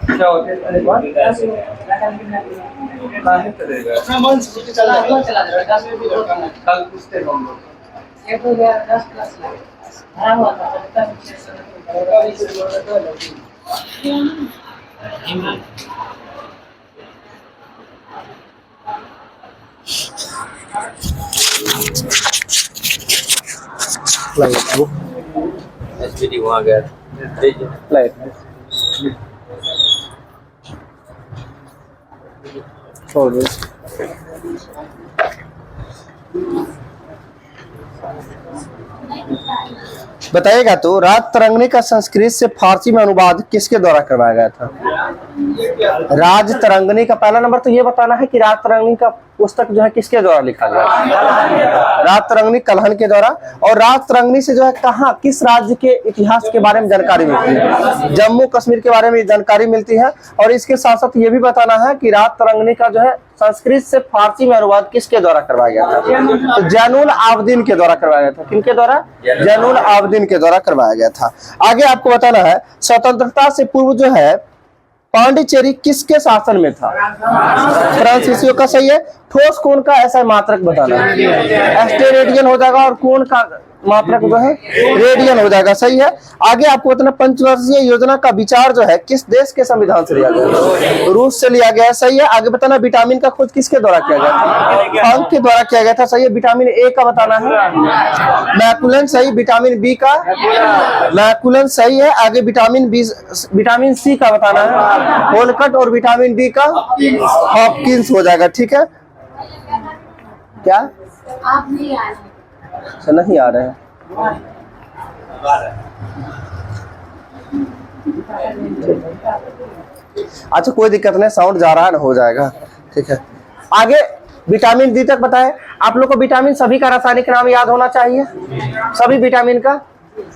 क्या होते हैं कल पूछते हम लोग एसपीडी वहाँ गया छोड़ दो। बताइएगा तो रात तरंगनी का संस्कृत से फारसी में अनुवाद किसके द्वारा करवाया गया था? राज तरंगनी का पहला नंबर तो ये बताना है कि रात तरंगनी का पुस्तक जो है किसके द्वारा लिखा गया? रात तरंगनी कल्हण के द्वारा। और रात तरंगनी से जो है कहाँ किस राज्य के इतिहास के बारे में जानकारी मिलती है? जम्मू कश्मीर के बारे में जानकारी मिलती है। और इसके साथ साथ ये भी बताना है कि रात तरंगनी का जो है संस्कृत से फारसी में अनुवाद किसके द्वारा करवाया गया था? तो जैनुल आबदीन के द्वारा करवाया गया था। किनके द्वारा? जैनुल आबदीन के द्वारा करवाया गया था। आगे आपको बताना है स्वतंत्रता से पूर्व जो है पांडिचेरी किसके शासन में था? फ्रांसीसियों का सही है। ठोस कोण का ऐसा मात्रक बताना है। एस्टे रेडियन हो जाएगा और कोण का मात्रक जो है रेडियन हो जाएगा, सही है। आगे आपको बताना पंचवर्षीय योजना का विचार जो है किस देश के संविधान से लिया गया? रूस से लिया गया, सही है। आगे बताना विटामिन का खोज किसके द्वारा किया गया था? फंक के द्वारा किया गया था, सही है। विटामिन ए का बताना है। मैकुलन सही। विटामिन बी का मैकुलन सही है। आगे विटामिन सी का बताना है होलकट और विटामिन डी का हॉपकिंस हो जाएगा, ठीक है। क्या आप नहीं आए? अच्छा नहीं आ रहे हैं। अच्छा कोई दिक्कत नहीं, साउंड जा रहा है ना, हो जाएगा, ठीक है। आगे विटामिन डी तक बताए। आप लोग को विटामिन सभी का रासायनिक नाम याद होना चाहिए। सभी विटामिन का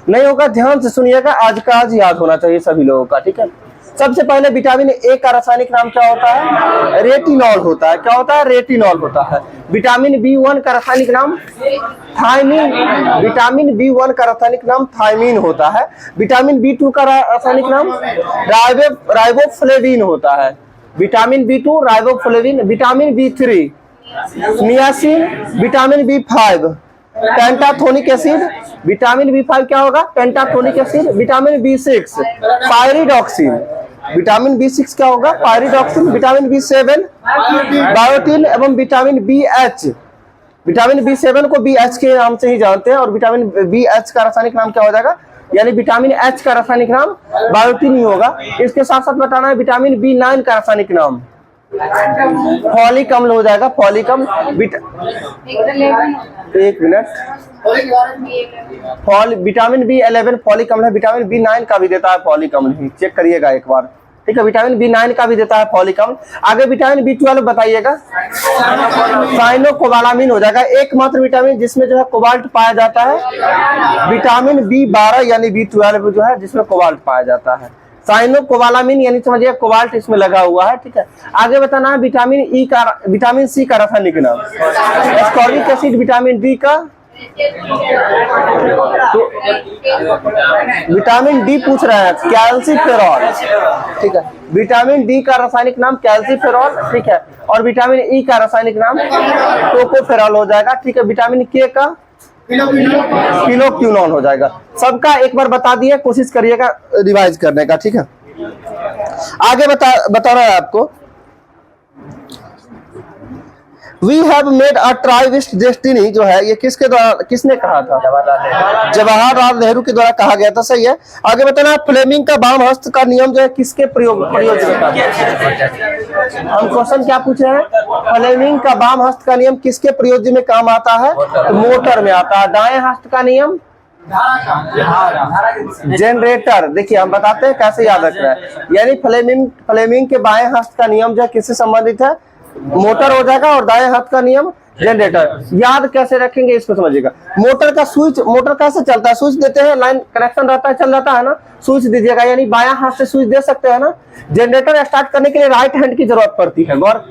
नहीं होगा, ध्यान से सुनिएगा, आज का आज याद होना चाहिए सभी लोगों का, ठीक है। सबसे पहले विटामिन ए का रासायनिक नाम क्या होता है? रेटिनॉल होता है। क्या होता है? रेटिनॉल होता है। विटामिन बी1 का रासायनिक नाम थायमीन। विटामिन बी1 का रासायनिक नाम थायमीन होता है। विटामिन बी2 का रासायनिक नाम राइबोफ्लेविन होता है। Vitamin B two riboflavin. विटामिन बी3 niacin. Vitamin B five pantothenic acid. Vitamin B five क्या होगा? Pantothenic acid. विटामिन बी6 पायरिडॉक्सिन। विटामिन बी6 क्या होगा? पायरिडॉक्सिन। विटामिन बी7 बायोटिन एवं विटामिन बी एच। विटामिन बी7 को बी एच के नाम से ही जानते हैं और विटामिन बी एच का रासायनिक नाम क्या हो जाएगा? यानी विटामिन एच का रासायनिक नाम बायोटिन ही होगा। इसके साथ साथ बताना है विटामिन बी9 का रासायनिक नाम फॉलिक अम्ल हो जाएगा। फॉलिक अम्ल। एक मिनट, विटामिन बी11 फॉलिक अम्ल है। विटामिन बी9 का भी देता है फॉलिक अम्ल ही, चेक करिएगा एक बार, ठीक है। विटामिन बी9 का भी देता है फॉलिक अम्ल। आगे विटामिन बी12 बताइएगा। साइनोकोबालामिन हो जाएगा। एकमात्र विटामिन जिसमें जो है कोबाल्ट पाया जाता है विटामिन बी12 यानी बी12 जो है जिसमें कोबाल्ट पाया जाता है। साइनोकोबालामिन यानी समझिए कोबाल्ट इसमें लगा हुआ है, ठीक है। आगे बताना है विटामिन सी का रासायनिक नाम एस्कॉर्बिक एसिड। विटामिन डी का तो विटामिन डी पूछ रहे हैं कैल्सीफेरॉल, ठीक है। विटामिन डी का रासायनिक नाम कैल्सीफेरॉल, ठीक है। और विटामिन ई का रासायनिक नाम टोकोफेरॉल हो जाएगा, ठीक है। विटामिन के का क्विनोक्विनोन हो जाएगा। सबका एक बार बता दिए, कोशिश करिएगा रिवाइज करने का, ठीक है। आगे बताना है आपको we have made a tryst with destiny जो है ये किसके द्वारा, किसने कहा था? जवाहरलाल नेहरू के द्वारा कहा गया था, सही है। आगे बताना फ्लेमिंग का वाम हस्त का नियम जो है किसके प्रयोजन का? हम क्वेश्चन क्या पूछ रहे हैं? फ्लेमिंग का वाम हस्त का नियम किसके प्रयोजन में काम आता है? तो मोटर में आता है। दाएं हस्त का नियम जनरेटर। देखिए हम बताते हैं कैसे याद रख रहा है। यानी फ्लेमिंग के बाएं हस्त का नियम जो है किससे संबंधित है? मोटर हो जाएगा। और दाएं हाथ का नियम जनरेटर। याद कैसे रखेंगे इसको समझिएगा। मोटर का स्विच, मोटर कैसे चलता है? स्विच देते हैं, लाइन कनेक्शन रहता है, चल जाता है ना, स्विच दीजिएगा, यानी बायां हाथ से स्विच दे सकते हैं ना। जनरेटर स्टार्ट करने के लिए राइट हैंड की जरूरत पड़ती है और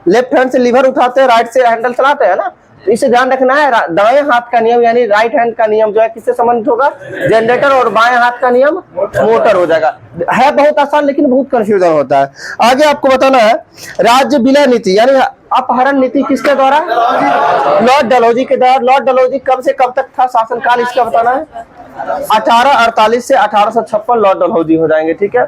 लेफ्ट हैंड से लीवर उठाते हैं, राइट से हैंडल चलाते हैं ना, तो इसे ध्यान रखना है, दाएं हाथ का नियम यानी राइट हैंड का नियम जो है किससे संबंधित होगा, जनरेटर, और बाएं हाथ का नियम मोटर हो जाएगा। है बहुत आसान लेकिन बहुत कंफ्यूजन होता है। आगे आपको बताना है राज्य विलय नीति यानी अपहरण नीति किसके द्वारा, लॉर्ड डलहौजी के द्वारा। लॉर्ड डलहौजी कब से कब तक था शासनकाल इसका बताना है, 1848 से 1856 लॉर्ड डलहौजी हो जाएंगे, ठीक है।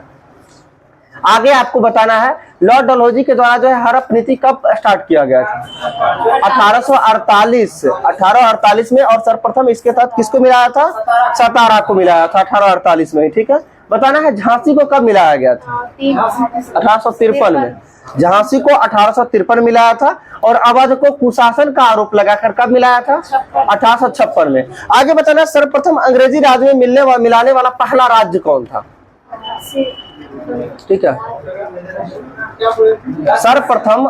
आगे आपको बताना है लॉर्ड डलहौजी के द्वारा जो है हड़प नीति कब स्टार्ट किया गया था, 1848 में, और सर्वप्रथम इसके तहत किसको मिलाया था, सतारा को मिलाया था 1848 में, ठीक है। बताना है झांसी को कब मिलाया गया था, 1853 में। झांसी को 1853 मिलाया था, और अवध को कुशासन का आरोप लगाकर कब मिलाया था, 1856 में। आगे बताना सर्वप्रथम अंग्रेजी राज में मिलाने वाला पहला राज्य कौन था, ठीक है। सर्वप्रथम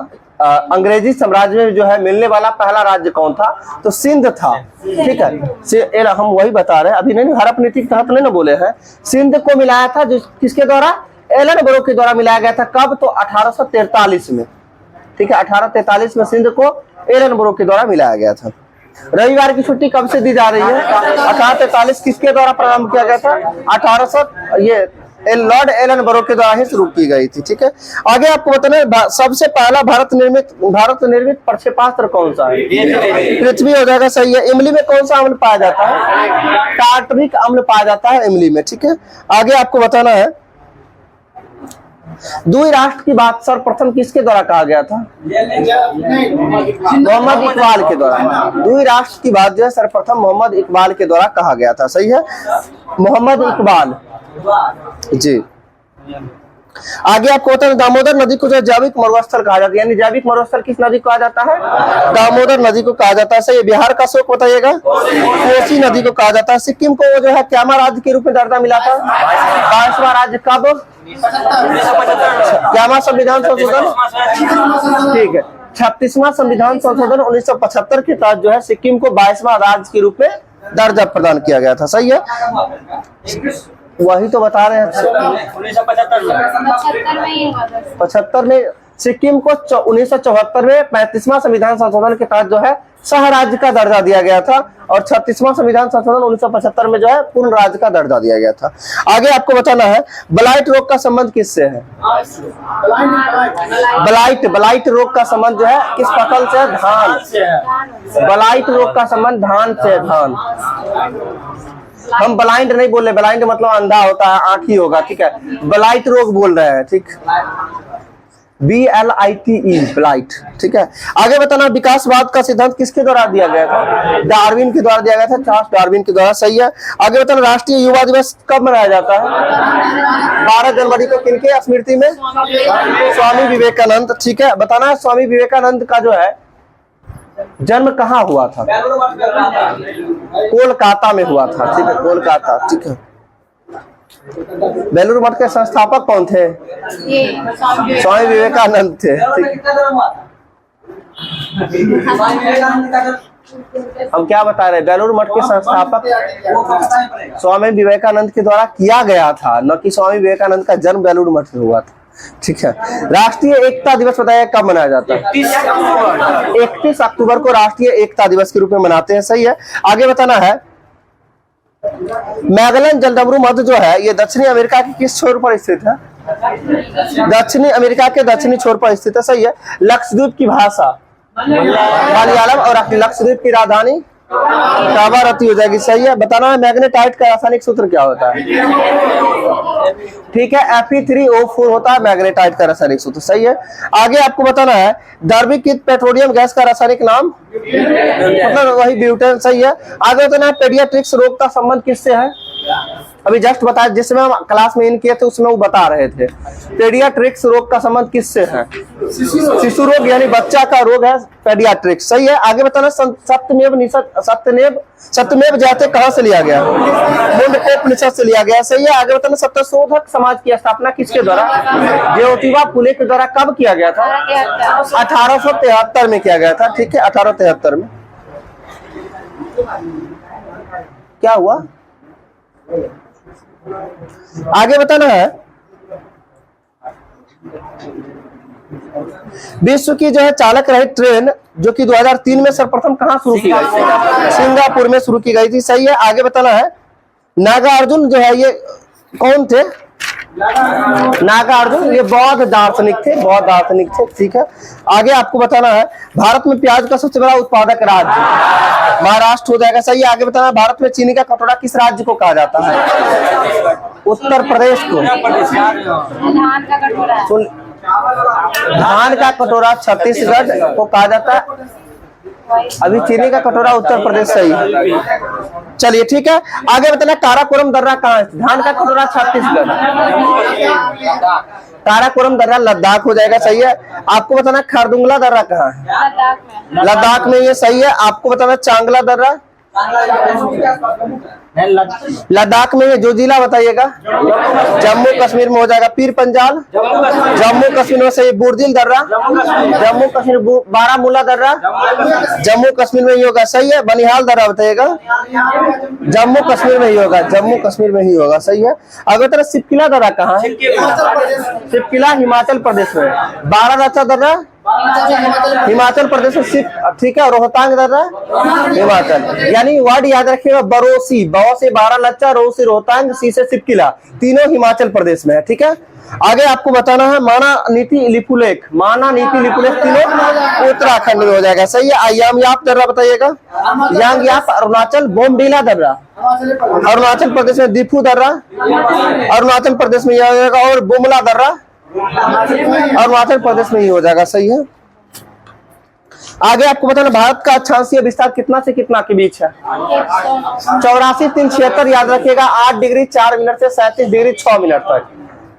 अंग्रेजी साम्राज्य में जो है मिलने वाला पहला राज्य कौन था, तो सिंध था, ठीक है। हम वही बता रहे हैं, अभी नहीं हड़प नीति के तहत नहीं ना बोले हैं। सिंध को मिलाया था जो किसके द्वारा, एलन ब्रो के द्वारा मिलाया गया था, कब, तो 1843 में, ठीक है। 1843 में सिंध को एलन ब्रो के द्वारा मिलाया गया था। रविवार की छुट्टी कब से दी जा रही है, 1843 किसके द्वारा प्रारंभ किया गया था, 1800 लॉर्ड एलन ब्रो के द्वारा ही शुरू की गई थी, ठीक है। आगे आपको बताना सबसे पहला भारत निर्मित प्रक्षेपास्त्र कौन सा है, पृथ्वी हो जाएगा, सही है। इमली में कौन सा अम्ल पाया जाता है, टार्टरिक अम्ल पाया जाता है इमली में, ठीक है। आगे आपको बताना है दुई राष्ट्र की बात सर्वप्रथम किसके द्वारा कहा गया था, मोहम्मद इकबाल के द्वारा। दुई राष्ट्र की बात जो है सर्वप्रथम मोहम्मद इकबाल के द्वारा कहा गया था, सही है, मोहम्मद इकबाल जी। आगे आपको बताना दामोदर नदी को जो जैविक मरुस्थल कहा जाता है, यानी जैविक मरुस्थल किस नदी को कहा जाता है, दामोदर नदी को कहा जाता है, सही। बिहार का शोक बताइएगा, कोसी नदी को कहा जाता है। सिक्किम को जो है क्यामा राज्य के रूप में दर्जा मिला था, 22वां राज्य कब, क्यामा संविधान संशोधन, ठीक है, 36वां संविधान संशोधन 1975 के तहत जो है सिक्किम को 22वां राज्य के रूप में दर्जा प्रदान किया गया था, सही है। वही तो बता रहे हैं, 1975 में सिक्किम को 1974 में 35वां संविधान संशोधन के तहत जो है सह राज्य का दर्जा दिया गया था, और 36वां संविधान संशोधन 1975 में जो है पूर्ण राज्य का दर्जा दिया गया था। आगे आपको बताना है ब्लाइट रोग का संबंध किससे है, ब्लाइट रोग का संबंध जो है किस फसल से, धान। ब्लाइट रोग का संबंध धान से, धान। हम ब्लाइंड नहीं बोल रहे, ब्लाइंड मतलब अंधा होता है, आंखी होगा, ठीक है। ब्लाइट रोग बोल रहे हैं, ठीक, BLITE, ब्लाइट, ठीक है। आगे बताना विकासवाद का सिद्धांत किसके द्वारा दिया गया था, डार्विन के द्वारा दिया गया था, चार्ल्स डार्विन के द्वारा, सही है। आगे बताना राष्ट्रीय युवा दिवस कब मनाया जाता है, 12 जनवरी को, किनके स्मृति में, स्वामी विवेकानंद, ठीक है। बताना है स्वामी विवेकानंद का जो है जन्म कहाँ हुआ था, कोलकाता में हुआ था, ठीक है, कोलकाता, ठीक है। बेलूर मठ के संस्थापक कौन थे, स्वामी विवेकानंद थे, ठीक। हम क्या बता रहे हैं, बेलूर मठ के संस्थापक स्वामी विवेकानंद के द्वारा किया गया था, न कि स्वामी विवेकानंद का जन्म बेलूर मठ में हुआ था, ठीक है। राष्ट्रीय एकता दिवस बताया कब मनाया जाता है, 31 अक्टूबर को राष्ट्रीय एकता दिवस के रूप में मनाते हैं, सही है। आगे बताना है मैगलन जलडमरू मध्य जो है ये दक्षिणी अमेरिका के किस छोर पर स्थित है, दक्षिणी अमेरिका के दक्षिणी छोर पर स्थित है, सही है। लक्षद्वीप की भाषा मलयालम, और लक्षद्वीप की राजधानी कावारती हो जाएगी, सही है। बताना है मैग्नेटाइट का रासायनिक सूत्र क्या होता है, ठीक है, Fe3O4 होता है मैग्नेटाइट का रासायनिक सूत्र, सही है। आगे आपको बताना है द्रवीकृत पेट्रोलियम गैस का रासायनिक नाम, मतलब वही ब्यूटेन, सही है। आगे बताना है पेडियाट्रिक्स रोग का संबंध किससे है, अभी जस्ट बताया जिसमें हम क्लास में इन किए थे उसमें वो बता रहे थे। पेडियाट्रिक्स रोग का संबंध किससे है, शिशु रोग यानी बच्चा का रोग है पेडियाट्रिक्स, सही है। आगे बताना सत्यमेव जयते कहां से लिया गया, मुंडकोपनिषद से लिया गया, सही है। आगे बताना सत्यशोधक समाज की स्थापना किसके द्वारा, ज्योतिबा फुले के द्वारा कब किया गया था, 1873 में किया गया था, ठीक है, 1873 में। क्या हुआ, आगे बताना है विश्व की जो है चालक रहित ट्रेन जो कि 2003 में सर्वप्रथम कहाँ शुरू की गई थी? सिंगापुर में शुरू की गई थी। सही है। आगे बताना है, नागार्जुन जो है ये कौन थे? नागार्जुन ये बौद्ध दार्शनिक थे, बौद्ध दार्शनिक थे। ठीक है। आगे आपको बताना है, भारत में प्याज का सबसे बड़ा उत्पादक राज्य महाराष्ट्र हो जाएगा। सही है। आगे बताना है, भारत में चीनी का कटोरा किस राज्य को कहा जाता है? उत्तर प्रदेश को। धान का कटोरा छत्तीसगढ़ को कहा जाता है। अभी चीनी का कटोरा उत्तर प्रदेश। सही है। चलिए ठीक है। आगे बताना, काराकोरम दर्रा कहाँ है? धान का कटोरा छत्तीसगढ़, काराकोरम दर्रा लद्दाख हो जाएगा। सही है। आपको बताना, खारदुंगला दर्रा कहाँ है? लद्दाख में। ये सही है। आपको बताना, चांगला दर्रा लद्दाख में। ये जो जिला बताइएगा? जम्मू कश्मीर में हो जाएगा। पीर पंजाल जम्मू कश्मीर में। सही। बुर्दिल दर्रा जम्मू कश्मीर। बारामूला दर्रा जम्मू कश्मीर में ही होगा। सही है। बनिहाल दर्रा बताइएगा? जम्मू कश्मीर में ही होगा, जम्मू कश्मीर में ही होगा। सही है। अगर तरह सिपकिला दर्रा कहाँ है? सिपकिला हिमाचल प्रदेश में। बारालाचा दर्रा हिमाचल प्रदेश में। ठीक है। रोहतांग दर्रा हिमाचल। यानी वर्ड याद रखिएगा, बरोसी, बौ से बारालाचा, रो से रोहतांग, सी से सिपकिला, तीनों हिमाचल प्रदेश में है। ठीक है। आगे आपको बताना है, माना नीति लिपुलेख, माना नीति लिपुलेख तीनों उत्तराखंड में हो जाएगा। सही है। यामयाप दर्रा बताइएगा? यांगयाप अरुणाचल। बोमडीला दर्रा अरुणाचल प्रदेश में। दीफू दर्रा अरुणाचल प्रदेश में हो जाएगा। और बुमला दर्रा अरुणाचल प्रदेश में ही हो जाएगा। सही है। आगे आपको बताना, भारत का अक्षांशीय विस्तार कितना से कितना के बीच है? 84 3 76। याद रखिएगा, 8 डिग्री 4 मिनट से 37 डिग्री 6 मिनट तक।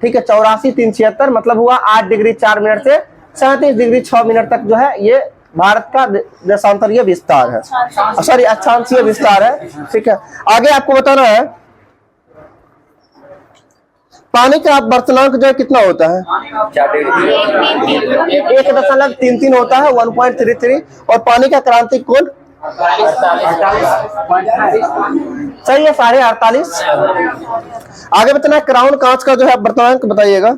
ठीक है। 84 3 76 मतलब हुआ 8 डिग्री 4 मिनट से 37 डिग्री 6 मिनट तक जो है ये भारत का देशांतरीय विस्तार है, सॉरी अक्षांशीय विस्तार है। ठीक है। आगे आपको बताना है, पानी का वर्तनांक जो है कितना होता है? 1.33 होता है, 1.33। और पानी का क्रांतिक कोण सही है 48.5। आगे बताना है, क्राउन कांच का जो है वर्तनांक बताइएगा?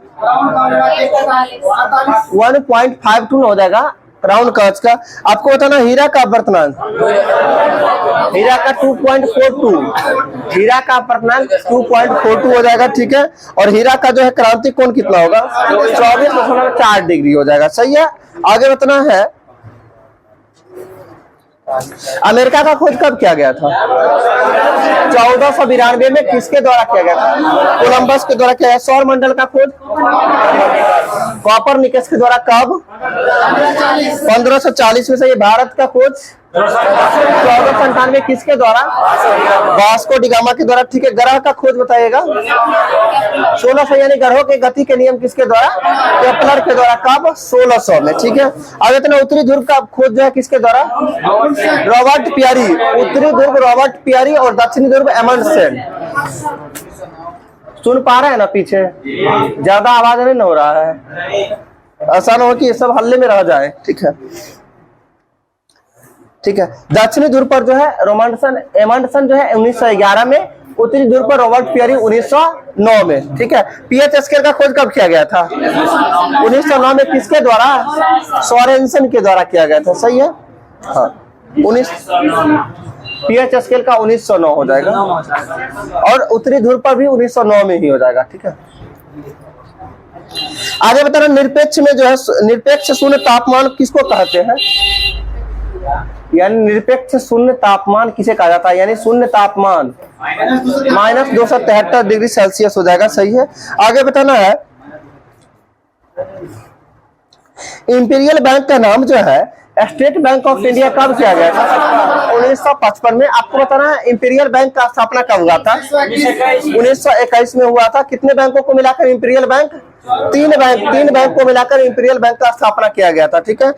1.52 हो जाएगा क्राउन कांच का। आपको बताना हीरा का वर्तनांक, हीरा का 2.42, हीरा का वर्तनांक 2.42 हो जाएगा। ठीक है। और हीरा का जो है क्रांतिक कोण कितना होगा? 24.4 डिग्री हो जाएगा। सही है। आगे बताना है, अमेरिका का खोज कब किया गया था? 1492 में। किसके द्वारा किया गया था? कोलंबस के द्वारा किया गया। सौर मंडल का खोज कोपरनिकस के द्वारा कब? 1540 में। से ये भारत का खोज 1497 किसके द्वारा? वास्को डी गामा के द्वारा। ठीक है। ग्रह का खोज बताइएगा? 1600। यानी ग्रहों के गति के नियम किसके द्वारा? केपलर के द्वारा। कब? 1600 में। ठीक है। आगे इतना उत्तरी ध्रुव का खोज जो है किसके द्वारा? Robert Peary. उत्तरी ध्रुव रॉबर्ट पियरी और दक्षिणी ध्रुव एमंडसेन। सुन पा रहे हैं ना? पीछे ज्यादा आवाज नहीं हो रहा है, ऐसा ना हो कि ये सब हल्ले में रह जाए। ठीक है। ठीक है। दक्षिणी ध्रुव पर जो है एमंडसन जो है 1911 में। उत्तरी ध्रुव पर रॉबर्ट पियरी 1909 में। ठीक है। पीएच स्केल का खोज कब किया गया था? 1909 में। किसके द्वारा? सोरेनसन के द्वारा किया गया था। सही है। हाँ। पीएच स्केल का 1909 हो जाएगा। और उत्तरी ध्रुव पर भी 1909 में ही हो जाएगा। ठीक है। आगे बताना, निरपेक्ष में जो है निरपेक्ष शून्य तापमान किसको कहते हैं? यानी निरपेक्ष शून्य तापमान किसे कहा जाता है? यानी शून्य तापमान -273 डिग्री सेल्सियस हो जाएगा। सही है। आगे बताना है, इंपीरियल बैंक का नाम जो है स्टेट बैंक ऑफ इंडिया कब किया गया था? 1955 में। आपको बताना है, इंपीरियल बैंक का स्थापना कब हुआ था? 1921 में हुआ था। कितने बैंकों को मिलाकर इंपीरियल बैंक? 3 बैंक को मिलाकर इंपीरियल बैंक का स्थापना किया गया था। ठीक है।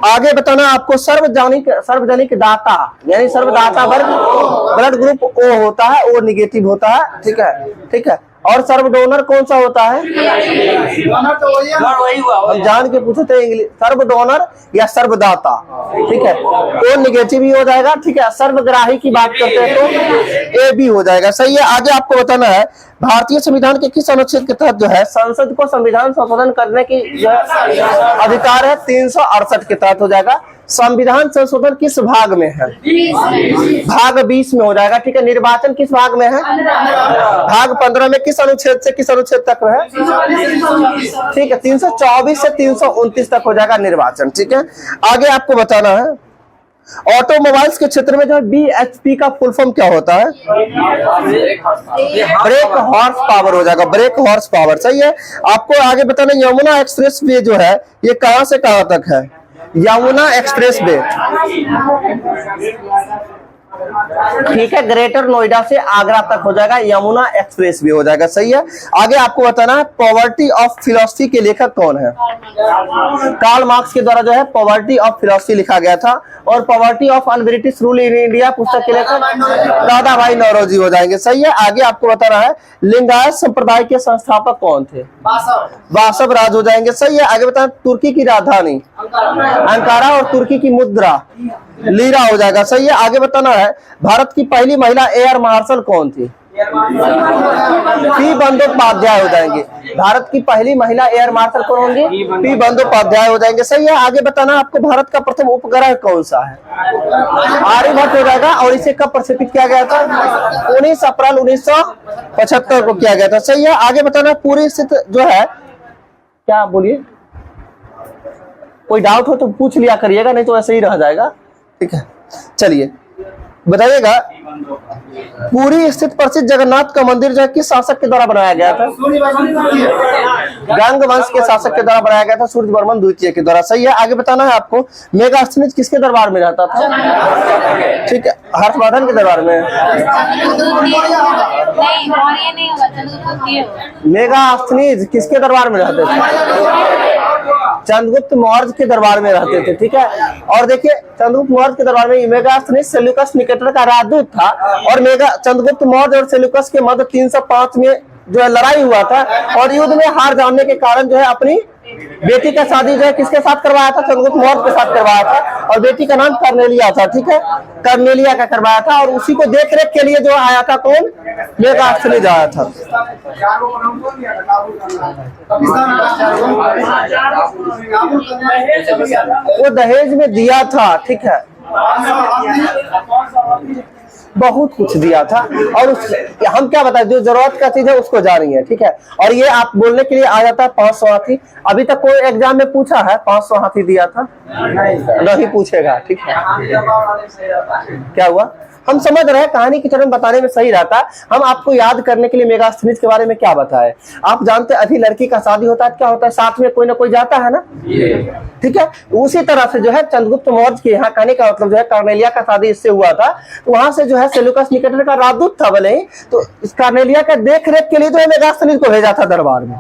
आगे बताना आपको, सार्वजनिक दाता यानी सर्वदाता वर्ग ब्लड ग्रुप ओ होता है, ओ निगेटिव होता है। ठीक है। ठीक है। और सर्व डोनर कौन सा होता है? हम जान के पूछे थे इंग्लिश, सर्व डोनर या सर्वदाता। ठीक है। ओ निगेटिव ही हो जाएगा। ठीक है। सर्वग्राही की बात करते हैं तो ए बी हो जाएगा। सही है। आगे आपको बताना है, भारतीय संविधान के किस अनुच्छेद के तहत जो है संसद को संविधान संशोधन करने की जो है अधिकार है? 368 के तहत हो जाएगा। संविधान संशोधन किस भाग में है? भाग 20 में हो जाएगा, ठीक है। निर्वाचन किस भाग में है? भाग 15 में। किस अनुच्छेद से किस अनुच्छेद तक है? ठीक है, 324 से 329 तक हो जाएगा निर्वाचन, ठीक है। आगे आपको बताना है ऑटोमोबाइल्स के क्षेत्र में जो है BHP का फुल फॉर्म क्या होता है? ब्रेक हॉर्स पावर हो जाएगा, ब्रेक हॉर्स पावर, सही है। आपको आगे बताना यमुना एक्सप्रेस वे जो है ये कहां से कहां तक है? यमुना एक्सप्रेस वे, ठीक है, ग्रेटर नोएडा से आगरा तक हो जाएगा, यमुना एक्सप्रेस वे हो जाएगा, सही है। आगे आपको बताना है पॉवर्टी ऑफ फिलॉसफी के लेखक कौन है? कार्ल मार्क्स के द्वारा जो है पॉवर्टी ऑफ फिलॉसफी लिखा गया था। और poverty of un British rule in India पुस्तक के लेखक दादा भाई नौरोजी हो जाएंगे, सही है। आगे आपको बताना है लिंगायत संप्रदाय के संस्थापक कौन थे? वासव राज हो जाएंगे, सही है। आगे बताना तुर्की की राजधानी अंकारा और तुर्की की मुद्रा लीरा हो जाएगा, सही है। आगे बताना है भारत की पहली महिला एयर मार्शल कौन थी? पी बंदोपाध्याय हो जाएंगे। भारत की पहली महिला एयर मार्शल कौन होंगे? पी बंदोपाध्याय हो जाएंगे, सही है। आगे बताना आपको भारत का प्रथम उपग्रह कौन सा है? आर्यभट्ट हो जाएगा। और इसे कब प्रक्षेपित किया गया था? 19 अप्रैल 1975 को किया गया था, सही है। आगे बताना पूरी स्थित जो है, क्या बोलिए, कोई डाउट हो तो पूछ लिया करिएगा, नहीं तो ऐसे ही रह जाएगा, ठीक है। चलिए बताइएगा पूरी स्थित प्रसिद्ध जगन्नाथ का मंदिर जो है किस शासक के द्वारा बनाया गया था? गंग वंश के शासक के द्वारा बनाया गया था, सूर्यवर्मन द्वितीय के द्वारा, सही है। आगे बताना है आपको मेगास्थनीज किसके दरबार में रहता था? ठीक है, हर्षवर्धन के दरबार में। मेगास्थनीज किसके दरबार में रहते थे? चंद्रगुप्त मौर्य के दरबार में रहते थे, ठीक है। और देखिए चंद्रगुप्त मौर्य के दरबार में मेगास्थनीज सेल्यूकस निकेटर का राजदूत था। और चंद्रगुप्त मौर्य और सेल्यूकस के मध्य 305 में जो है लड़ाई हुआ था। और युद्ध में हार जाने के कारण जो है अपनी बेटी का शादी जो है किसके साथ करवाया था? चंद्रगुप्त मौर्य के साथ करवाया था। और बेटी का नाम कर्नेलिया था, ठीक है, कर्नेलिया का करवाया था। और उसी को देख रेख के लिए जो आया था कौन? मेगास्थनीज आया था। वो दहेज में दिया था, ठीक है, बहुत कुछ दिया था। और हम क्या बताएं, जो जरूरत का चीज है उसको जानिए, ठीक है। और ये आप बोलने के लिए आ जाता है 500 हाथी। अभी तक कोई एग्जाम में पूछा है 500 हाथी दिया था? नहीं पूछेगा, ठीक है। क्या हुआ? हम समझ रहे हैं कहानी की तरह बताने में सही रहता। हम आपको याद करने के लिए मेगास्थनीज के बारे में क्या बताए? आप जानते हैं अभी लड़की का शादी होता है, क्या होता है? साथ में कोई ना कोई जाता है ना, ठीक है। उसी तरह से जो है चंद्रगुप्त मौर्य के यहाँ कहने का मतलब जो है कर्नेलिया का शादी इससे हुआ था। तो वहां से जो है सेल्यूकस निकेटर का राजदूत था भले ही, तो इस कर्नेलिया का देख रेख के लिए जो है मेगास्थनीज को भेजा था दरबार में,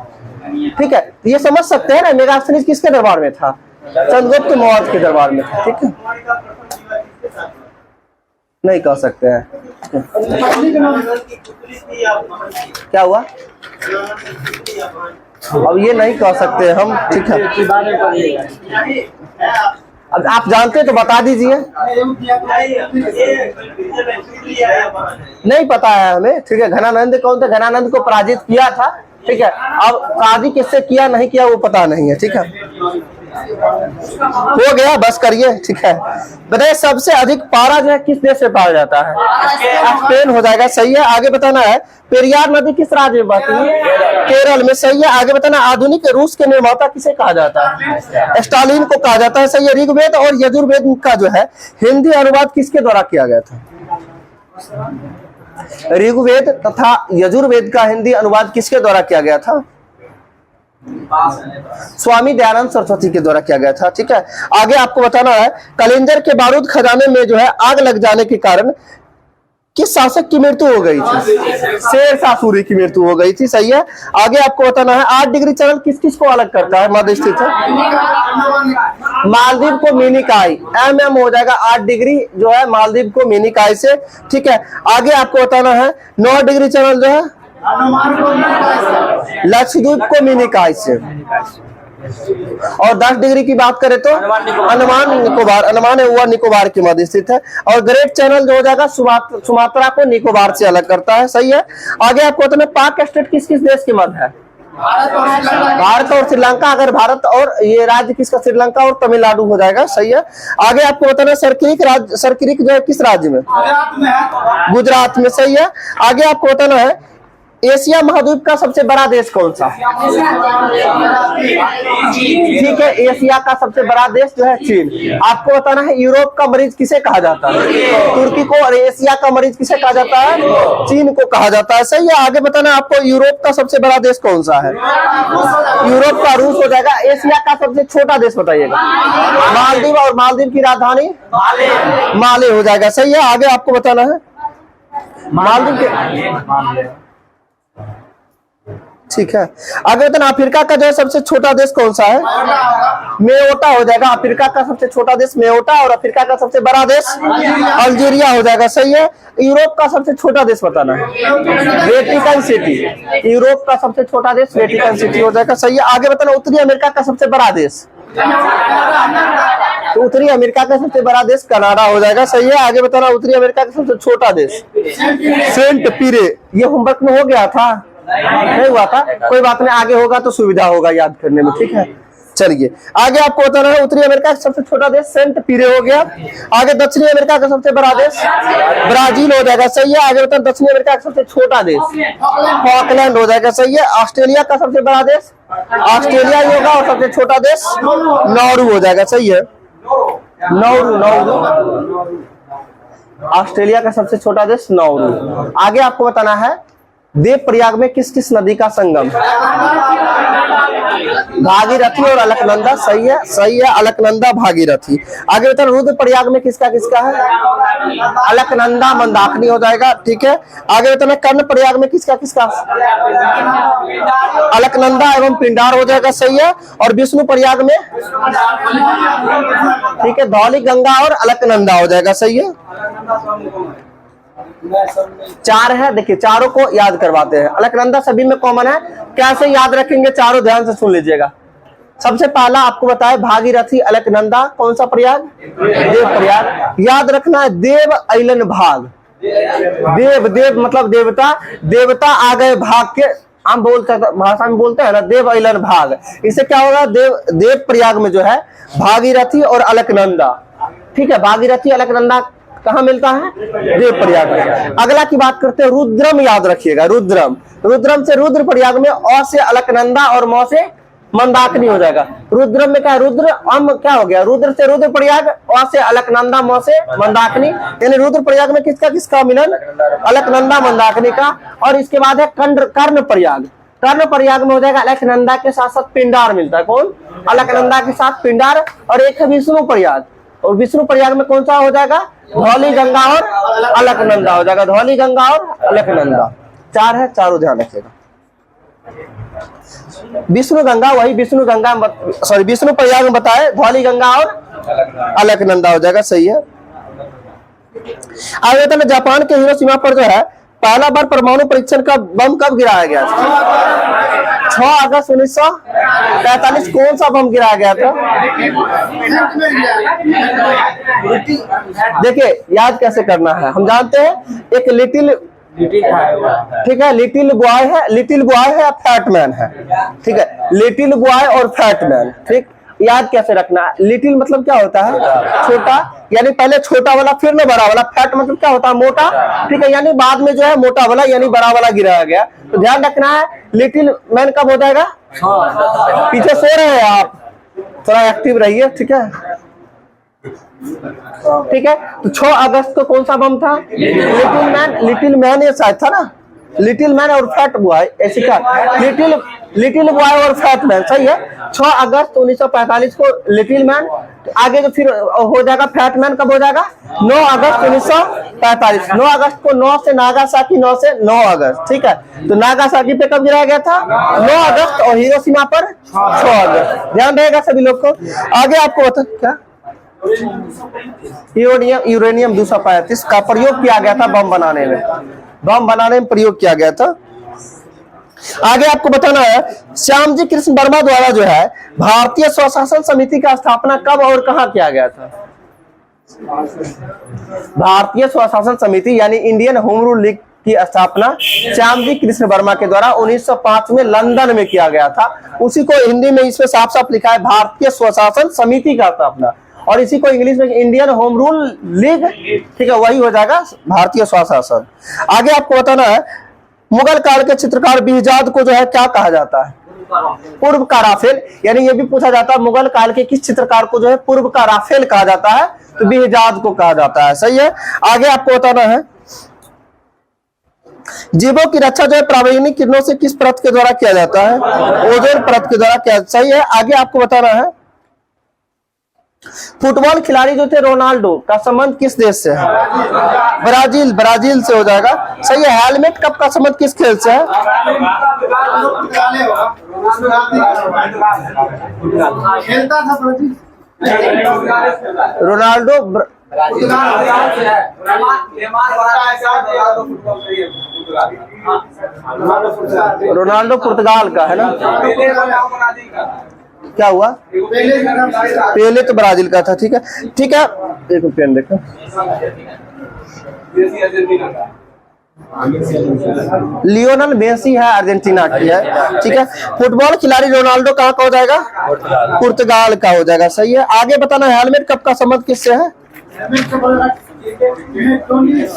ठीक है। तो ये समझ सकते हैं ना मेगास्थनीज किसके दरबार में था? चंद्रगुप्त मौर्य के दरबार में था, ठीक है। नहीं कह सकते हैं। क्या हुआ? अब ये नहीं कह सकते हम, ठीक है। अब आप जानते तो बता दीजिए। नहीं पता है हमें, ठीक है। घनानंद कौन थे? घनानंद को पराजित किया था, ठीक है। अब शादी किससे किया नहीं किया वो पता नहीं है, ठीक है। हो गया, बस करिए, ठीक है। बताइए सबसे अधिक पारा जो है किस देश से पाया जाता है? स्पेन हो जाएगा, सही है। आगे बताना है पेरियार नदी किस राज्य में बहती है? केरल में, सही है। आगे बताना आधुनिक रूस के निर्माता किसे कहा जाता है? स्टालिन को कहा जाता है, सही है। ऋग्वेद और यजुर्वेद का जो है हिंदी अनुवाद किसके द्वारा किया गया था? ऋग्वेद तथा यजुर्वेद का हिंदी अनुवाद किसके द्वारा किया गया था? स्वामी दयानंद सरस्वती के द्वारा किया गया था, ठीक है। आगे आपको बताना है कलिंजर के बारूद खजाने में जो है आग लग जाने के कारण किस शासक की मृत्यु हो गई थी? शेरशाह सूरी की मृत्यु हो गई थी, सही है। आगे आपको बताना है 8 डिग्री चैनल किस किस को अलग करता है? मध्य स्थित है मालदीव को मिनिकाई, MM हो जाएगा। 8 डिग्री जो है मालदीव को मिनिकाई से, ठीक है। आगे आपको बताना है 9 डिग्री चैनल जो है लक्षद्वीप को मिनिकाई से, और 10 डिग्री की बात करें तो अंडमान निकोबार, अंडमान हुआ निकोबार के मध्य स्थित है। और ग्रेट चैनल जो हो जाएगा सुमात्रा को निकोबार से अलग करता है, सही है। आगे आपको बताना पाक स्टेट किस किस देश के मध्य है? भारत और श्रीलंका। अगर भारत और ये राज्य किसका? श्रीलंका और तमिलनाडु हो जाएगा, सही है। आगे आपको बताना सरक्रिक जो है किस राज्य में? गुजरात में, सही है। आगे आपको बताना है एशिया महाद्वीप का सबसे बड़ा देश कौन सा? ठीक है, एशिया का सबसे बड़ा देश जो है चीन। आपको बताना है यूरोप का मरीज किसे कहा जाता है? तुर्की को। और एशिया का मरीज किसे कहा जाता है? चीन को कहा जाता है, सही है। आगे बताना आपको यूरोप का सबसे बड़ा देश कौन सा है? यूरोप का रूस हो जाएगा। एशिया का सबसे छोटा देश बताइएगा। मालदीव। और मालदीव की राजधानी माले हो जाएगा, सही है। आगे आपको बताना है मालदीव के, ठीक है। आगे बताना अफ्रीका का जो है सबसे छोटा देश कौन सा है? मेओटा हो जाएगा। अफ्रीका का सबसे छोटा देश मेओटा। और अफ्रीका का सबसे बड़ा देश अल्जीरिया हो जाएगा, सही है। यूरोप का सबसे छोटा देश बताना है वेटिकन सिटी। यूरोप का सबसे छोटा देश वेटिकन सिटी हो जाएगा, सही है। आगे बताना उत्तरी अमेरिका का सबसे बड़ा देश? तो उत्तरी अमेरिका का सबसे बड़ा देश कनाडा हो जाएगा, सही है। आगे बताना उत्तरी अमेरिका का सबसे छोटा देश? सेंट पीरे। ये होमवर्क में हो गया था? नहीं हुआ था, कोई बात नहीं, आगे होगा तो सुविधा होगा याद करने में, ठीक है। चलिए आगे आपको बताना है उत्तरी अमेरिका का सबसे छोटा देश सेंट पीरे हो गया। आगे दक्षिणी अमेरिका का सबसे बड़ा देश ब्राजील हो जाएगा, सही है। आगे बताना दक्षिणी अमेरिका का सबसे छोटा देश फॉकलैंड हो जाएगा, सही है। ऑस्ट्रेलिया का सबसे बड़ा देश ऑस्ट्रेलिया ही होगा। और सबसे छोटा देश नौरू हो जाएगा, सही है। नौरू। ऑस्ट्रेलिया का सबसे छोटा देश नौरू। आगे आपको बताना है देव प्रयाग में किस किस नदी का संगम? भागीरथी और अलकनंदा, सही है, सही है। अलकनंदा भागीरथी। आगे बताना रुद्र प्रयाग में किसका किसका है? अलकनंदा मंदाकिनी हो जाएगा, ठीक है। आगे बताना कर्ण प्रयाग में किसका किसका? अलकनंदा एवं पिंडार हो जाएगा, सही है। और विष्णु प्रयाग में, ठीक है, धौली गंगा और अलकनंदा हो जाएगा, सही है। 4 है, देखिए चारों को याद करवाते हैं। अलकनंदा सभी में कॉमन है, कैसे याद रखेंगे चारों ध्यान से सुन लीजिएगा। सबसे पहला आपको बताए भागीरथी अलकनंदा, कौन सा प्रयाग? देव प्रयाग। याद रखना है देव ऐलन भाग। देव मतलब देवता, देवता आ गए भाग के, हम बोलते भाषा में बोलते हैं ना देव ऐलन भाग। इससे क्या होगा? देव प्रयाग में जो है भागीरथी और अलकनंदा, ठीक है। भागीरथी अलकनंदा कहाँ मिलता है? देव प्रयाग में। अगला की बात करते हैं रुद्रम, याद रखिएगा रुद्रम से रुद्र प्रयाग में, और से अलकनंदा और मौ से मंदाकिनी हो जाएगा। रुद्रम में क्या है? रुद्र अम क्या हो गया? रुद्र से रुद्र प्रयाग, और से अलकनंदा, मौ से मंदाकिनी। यानी रुद्र प्रयाग में किसका किसका मिलन? अलकनंदा मंदाकिनी का। और इसके बाद है कर्ण प्रयाग। कर्ण प्रयाग में हो जाएगा अलकनंदा के साथ साथ पिंडार मिलता है। कौन? अलकनंदा के साथ पिंडार। और एक है विष्णु प्रयाग। और विष्णु प्रयाग में कौन सा हो जाएगा? धौली गंगा और अलकनंदा हो जाएगा। धौली गंगा और अलकनंदा 4 है, चारों ध्यान रखिएगा। विष्णु गंगा, वही विष्णु गंगा सॉरी विष्णु प्रयाग में बताए, धौली गंगा और अलकनंदा हो जाएगा, सही है। आगे तो जापान के हिरोशिमा पर जो है पहला बार परमाणु परीक्षण का बम कब गिराया गया था? 6 अगस्त 1945। कौन सा बम गिराया गया था? देखिए याद कैसे करना है, हम जानते हैं एक लिटिल, ठीक है, लिटिल बॉय है फैट मैन है, ठीक है। लिटिल बॉय और फैट मैन, ठीक। याद कैसे रखना है? लिटिल मतलब क्या होता है? छोटा, यानी पहले छोटा वाला फिर न बड़ा वाला। फैट मतलब क्या होता है? मोटा, ठीक है। यानी बाद में जो है मोटा वाला यानी बड़ा वाला गिराया गया। तो ध्यान रखना है लिटिल मैन कब हो जाएगा? पीछे सो रहे हैं आप, थोड़ा एक्टिव रहिए, ठीक है, ठीक है। तो 6 अगस्त को कौन सा बम था? लिटिल मैन ये शायद था ना, लिटिल मैन और फैट बॉय, ऐसे क्या? लिटिल बॉय और फैट मैन, सही है। 6 अगस्त 1945 को लिटिल मैन, आगे तो फिर हो जाएगा फैट मैन कब हो जाएगा? 9 अगस्त 1945। 9 अगस्त को 9 से नागासाकी, 9 से 9 अगस्त, ठीक है। तो नागासाकी पे कब गिराया गया था? 9 अगस्त। और हिरोशिमा पर 6 अगस्त। ध्यान रहेगा सभी लोग को। आगे आपको बता क्या यूरेनियम 235 का प्रयोग किया गया था बम बनाने में। बम बनाने में प्रयोग किया गया था। आगे आपको बताना है श्यामजी कृष्ण वर्मा द्वारा जो है भारतीय स्वशासन समिति का स्थापना कब और कहां किया गया था? भारतीय स्वशासन समिति यानी इंडियन होम रूल लीग की स्थापना श्यामजी कृष्ण वर्मा के द्वारा 1905 में लंदन में किया गया था। उसी को हिंदी में इसमें साफ साफ लिखा है भारतीय स्वशासन समिति का स्थापना, और इसी को इंग्लिश में इंडियन होम रूल लीग, ठीक है, वही हो जाएगा भारतीय स्वशासन। आगे आपको बताना है मुगल काल के चित्रकार बिहजाद को जो है क्या कहा जाता है? पूर्व का राफेल, यानी ये भी पूछा जाता है मुगल काल के किस चित्रकार को जो है पूर्व का राफेल कहा जाता है? तो बिहजाद को कहा जाता है। सही है। आगे आपको बताना है जीवों की रक्षा जो है प्रावैनिक किरणों से किस परत के द्वारा किया जाता है? ओजोन परत के द्वारा किया। सही है। आगे आपको बताना है फुटबॉल खिलाड़ी जो थे रोनाल्डो का संबंध किस देश से है? ब्राजील, ब्राजील से हो जाएगा। सही है। हेलमेट कप का संबंध किस खेल से है? खेलता था ब्राजील, रोनाल्डो रोनाल्डो पुर्तगाल का है ना? क्या हुआ? पहले तो ब्राजील का था। ठीक है, ठीक है। एक पेन देखो, लियोनल मेसी है, अर्जेंटीना की है। ठीक है। फुटबॉल खिलाड़ी रोनाल्डो कहाँ का हो जाएगा? पुर्तगाल का हो जाएगा। सही है। आगे बताना हेलमेट कप का संबंध किससे है?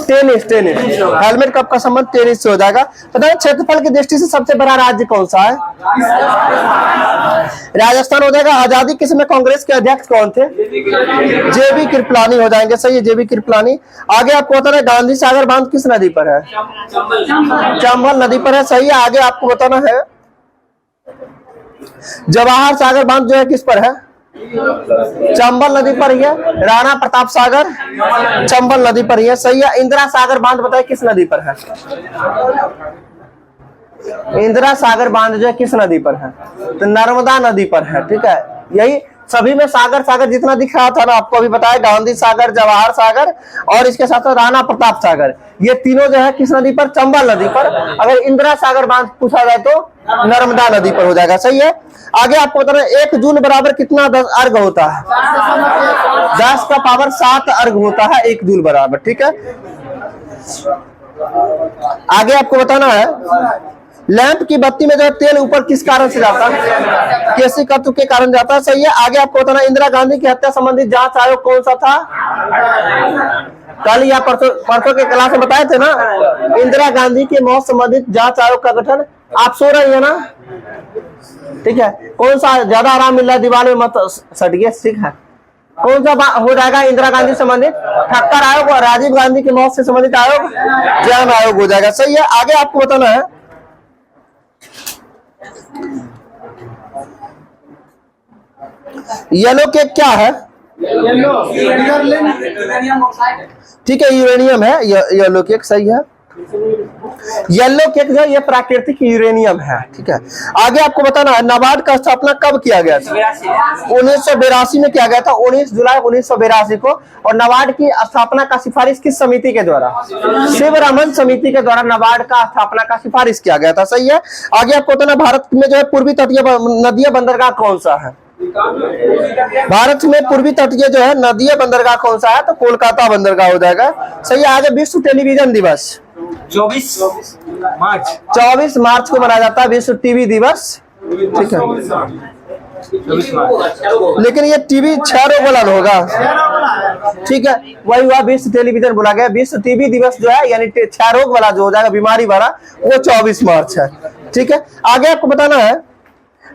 Tennis, tennis. हेलमेट कप का संबंध टेनिस से हो जाएगा। पता है क्षेत्रफल की दृष्टि से सबसे बड़ा राज्य कौन सा है? राजस्थान हो जाएगा। आजादी के समय कांग्रेस के अध्यक्ष कौन थे? जेबी कृपलानी हो जाएंगे। सही है, जेबी कृपलानी। आगे आपको बताना है गांधी सागर बांध किस नदी पर है? चंबल नदी पर है। सही है। आगे आपको बताना है जवाहर सागर बांध जो है किस पर है? चंबल नदी पर ही है। राणा प्रताप सागर चंबल नदी पर ही है। सही है। इंदिरा सागर बांध बताइए किस नदी पर है? इंदिरा सागर बांध जो है किस नदी पर है? तो नर्मदा नदी पर है। ठीक है। यही सभी में सागर सागर जितना दिख रहा था ना आपको अभी बताया, गांधी सागर, जवाहर सागर और इसके साथ साथ राणा प्रताप सागर, ये तीनों जो है किस नदी पर? चंबल नदी पर। अगर इंदिरा सागर बांध पूछा जाए तो नर्मदा नदी पर हो जाएगा। सही है। आगे आपको बताना 1 जूल बराबर कितना अर्घ होता है? 10 का पावर 7 अर्घ होता है 1 जूल बराबर। ठीक है। आगे आपको बताना है लैंप की बत्ती में जो है तेल ऊपर किस कारण से जाता है? केशिकातु के कारण जाता है। सही है। आगे आपको बताना इंदिरा गांधी की हत्या संबंधित जांच आयोग कौन सा था? कल या परसों के क्लास में बताए थे ना, इंदिरा गांधी की मौत संबंधित जांच आयोग का गठन। आप सो रही है ना? ठीक है। कौन सा ज्यादा आराम मिल रहा है? दीवार में मत सटिए। ठीक है। कौन सा हो जाएगा इंदिरा गांधी संबंधित? ठक्कर आयोग। और राजीव गांधी की मौत से संबंधित आयोग जैन आयोग हो जाएगा। सही है। आगे आपको बताना है येलो केक क्या है? ठीक है, यूरेनियम है येलो केक। सही है। येलो केक जो ये प्राकृतिक यूरेनियम है। ठीक है। आगे आपको बताना है नाबार्ड का स्थापना कब किया गया था? 1982 में किया गया था, 19 जुलाई 1982 को। और नाबार्ड की स्थापना का सिफारिश किस समिति के द्वारा? शिवरामन समिति के द्वारा नाबार्ड का स्थापना का सिफारिश किया गया था। सही है। आगे आपको बताना भारत में जो है पूर्वी तटीय नदीय बंदरगाह कौन सा है? भारत में पूर्वी तटीय जो है नदीय बंदरगाह कौन सा है? तो कोलकाता बंदरगाह हो जाएगा। सही है। आगे विश्व टेलीविजन दिवस 24 मार्च को मनाया जाता है विश्व टीवी दिवस। ठीक है। लेकिन ये टीवी क्षयरोग वाला होगा। ठीक है, वही हुआ विश्व टेलीविजन बोला गया। विश्व टीवी दिवस जो है यानी क्षयरोग वाला जो हो जाएगा बीमारी वाला, वो 24 मार्च है। ठीक है। आगे आपको बताना है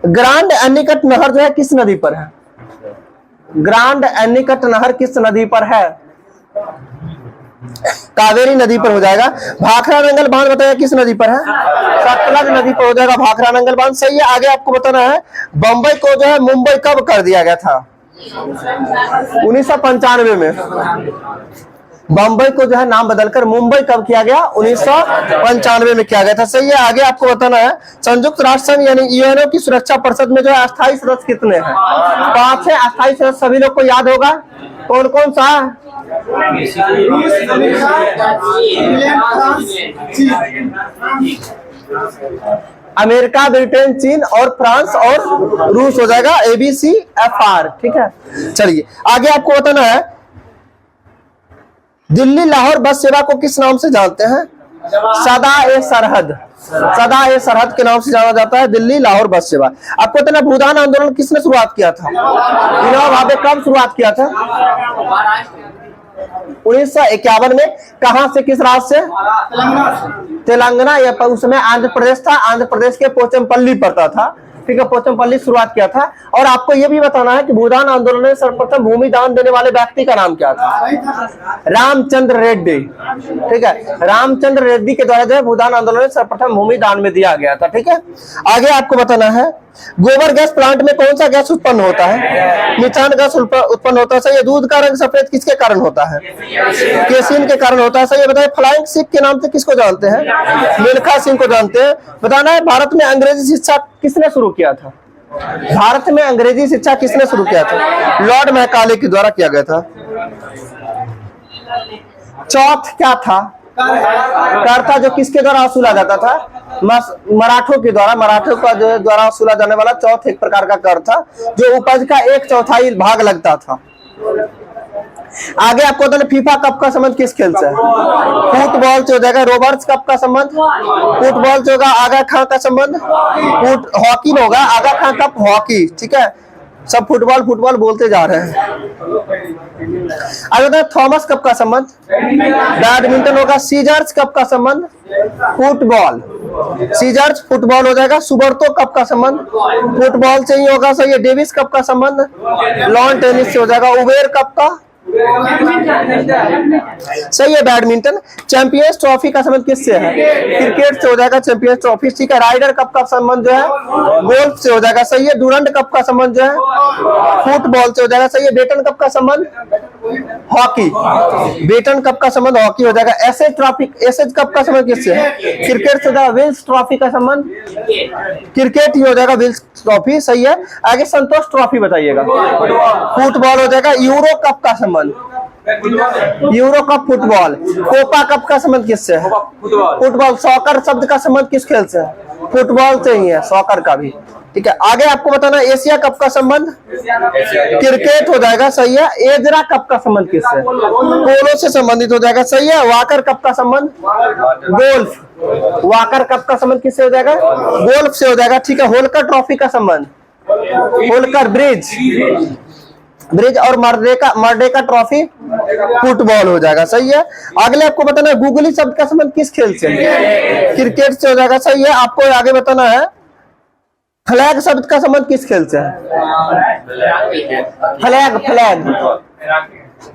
ग्रांड एनिकट नहर जो है किस नदी पर है? ग्रांड एनिकट नहर किस नदी पर है? कावेरी नदी पर हो जाएगा। भाखरा नंगल बांध बताया किस नदी पर है? सतलज नदी पर हो जाएगा भाखरा नंगल बांध। सही है। आगे आपको बताना है बंबई को जो है मुंबई कब कर दिया गया था? 1995 में। बंबई को जो है नाम बदलकर मुंबई कब किया गया? 1995 में किया गया था। सही है। आगे आपको बताना है संयुक्त राष्ट्र संघ यानी यूएनओ की सुरक्षा परिषद में जो है अस्थायी सदस्य कितने हैं? 5 है अस्थायी सदस्य। सभी लोग को याद होगा कौन कौन सा? अमेरिका, ब्रिटेन, चीन और फ्रांस और रूस हो जाएगा ABCFR। ठीक है, चलिए आगे आपको बताना है दिल्ली लाहौर बस सेवा को किस नाम से जानते हैं? सदा-ए सरहद, सदा-ए सरहद के नाम से जाना जाता है दिल्ली लाहौर बस सेवा। आपको पता है भूदान आंदोलन किसने शुरुआत किया था? विनोबा भावे कब शुरुआत किया था? 1951 में। कहां से, किस राज्य से? तेलंगाना, या उस समय आंध्र प्रदेश था। आंध्र प्रदेश के पोचमपल्ली पड़ता था। ठीक है, पोचमपल्ली शुरुआत किया था। और आपको यह भी बताना है कि भूदान आंदोलन में सर्वप्रथम भूमि दान देने वाले व्यक्ति का नाम क्या था? रामचंद्र रेड्डी। ठीक है, रामचंद्र रेड्डी के द्वारा जो है भूदान आंदोलन में सर्वप्रथम भूमि दान में दिया गया था। ठीक है, आगे आपको बताना है गोबर गैस प्लांट में कौन सा गैस उत्पन्न होता है? मीथान गैस उत्पन्न होता है। सही है। दूध का रंग सफेद किसके कारण होता है? केसिन के कारण होता है। सही है। बताइए फ्लाइंग सिख के नाम से किसको जानते हैं? मिल्खा सिंह को जानते हैं। बताना है भारत में अंग्रेजी शिक्षा किसने शुरू किया था? भारत में अंग्रेजी शिक्षा किसने शुरू किया था? लॉर्ड मैकाले के द्वारा किया गया था। चौथ क्या था? कर था, जो किसके द्वारा वसूला जाता था? मराठों के द्वारा। मराठों का जो द्वारा वसूला जाने वाला चौथ एक प्रकार का कर था, जो उपज का 1/4 भाग लगता था। आगे आपको बताना फीफा कप का संबंध किस खेल से है? फुटबॉल से हो जाएगा। रोबर्ट्स कप का संबंध फुटबॉल से होगा। आगा खां का संबंध हॉकी में होगा। आगा खां कप हॉकी। ठीक है, सब फुटबॉल फुटबॉल बोलते जा रहे हैं। आगे थॉमस कप का संबंध बैडमिंटन होगा। सीजर्स कप का संबंध फुटबॉल। सीजर्स फुटबॉल हो जाएगा। सुबर्तो कप का संबंध फुटबॉल से ही होगा। सही है। डेविस कप का संबंध लॉन टेनिस से हो जाएगा। उबेर कप का सही है बैडमिंटन। चैंपियंस ट्रॉफी का संबंध किससे है? क्रिकेट से हो जाएगा चैंपियंस ट्रॉफी। ठीक है। राइडर कप का संबंध जो है गोल्फ से हो जाएगा। सही है। डूरंड कप का संबंध जो है फुटबॉल से हो जाएगा। सही है। बेटन कप का संबंध हॉकी। बेटन कप का संबंध हॉकी हो जाएगा। एसेज कप का संबंध किससे है? क्रिकेट से हो जाएगा। विल्स ट्रॉफी का संबंध क्रिकेट ही हो जाएगा। Wills trophy. सही है। आगे संतोष ट्रॉफी बताइएगा। फुटबॉल हो जाएगा। यूरो कप का संबंध Euro Cup football. Copa Cup का संबंध किससे है? फुटबॉल। सॉकर शब्द का संबंध किस खेल से है? फुटबॉल से ही है। सॉकर का भी। ठीक है। आगे आपको बताना एशिया कप का संबंध क्रिकेट हो जाएगा। सही है। एजरा कप का संबंध किससे? पोलो से संबंधित हो जाएगा। सही है। वाकर कप का संबंध गोल्फ। वाकर कप का संबंध किससे हो जाएगा? गोल्फ से हो जाएगा। ठीक है। होलकर ट्रॉफी का संबंध होलकर ब्रिज और मर्डेका ट्रॉफी फुटबॉल हो जाएगा। सही है। अगले आपको बताना है गूगली शब्द का संबंध किस खेल से? क्रिकेट से हो जाएगा। सही है। आपको आगे बताना है फ्लैग शब्द का संबंध किस खेल से है?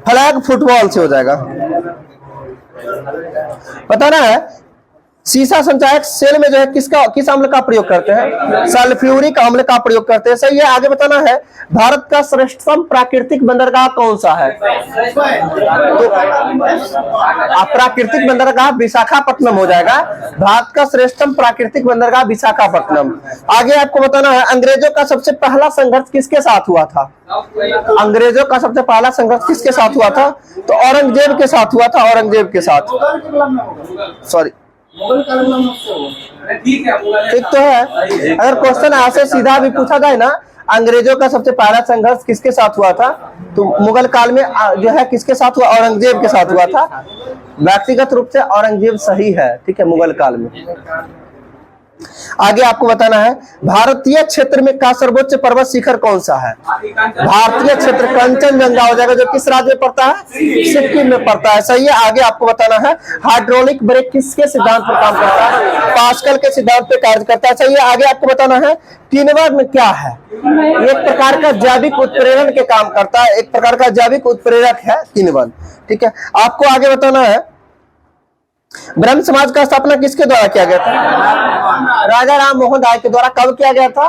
फ्लैग फुटबॉल से हो जाएगा। बताना है सीसा संचायक सेल में जो है किस अम्ल का प्रयोग करते हैं? सल्फ्यूरिक अम्ल का प्रयोग करते हैं। सही है। आगे बताना है भारत का श्रेष्ठतम प्राकृतिक बंदरगाह कौन सा है? तो प्राकृतिक बंदरगाह विशाखापट्टनम हो जाएगा। भारत का श्रेष्ठतम प्राकृतिक बंदरगाह विशाखापट्टनम। आगे आपको बताना है अंग्रेजों का सबसे पहला संघर्ष किसके साथ हुआ था? अंग्रेजों का सबसे पहला संघर्ष किसके साथ हुआ था? तो औरंगजेब के साथ हुआ था। औरंगजेब के साथ। सॉरी, ठीक तो है। अगर क्वेश्चन ऐसे सीधा भी पूछा जाए ना अंग्रेजों का सबसे पहला संघर्ष किसके साथ हुआ था, तो मुगल काल में जो है किसके साथ हुआ? औरंगजेब के साथ हुआ था। व्यक्तिगत रूप से औरंगजेब सही है। ठीक है। मुगल काल में। आगे आपको बताना है भारतीय क्षेत्र में का सर्वोच्च पर्वत शिखर कौन सा है? भारतीय क्षेत्र कंचनजंगा हो जाएगा, जो किस राज्य में पड़ता है? सिक्किम में पड़ता है। सही है। आगे आपको बताना है हाइड्रोलिक ब्रेक किसके सिद्धांत पर काम करता है? पास्कल के सिद्धांत पे कार्य करता है। सही है। आगे आपको बताना है किण्वन क्या है? एक प्रकार का जैविक उत्प्रेरण के काम करता है। एक प्रकार का जैविक उत्प्रेरक है किण्वन। ठीक है। आपको आगे बताना है ब्रह्म समाज का स्थापना किसके द्वारा किया गया था? राजा राम मोहन राय के द्वारा। कब किया गया था?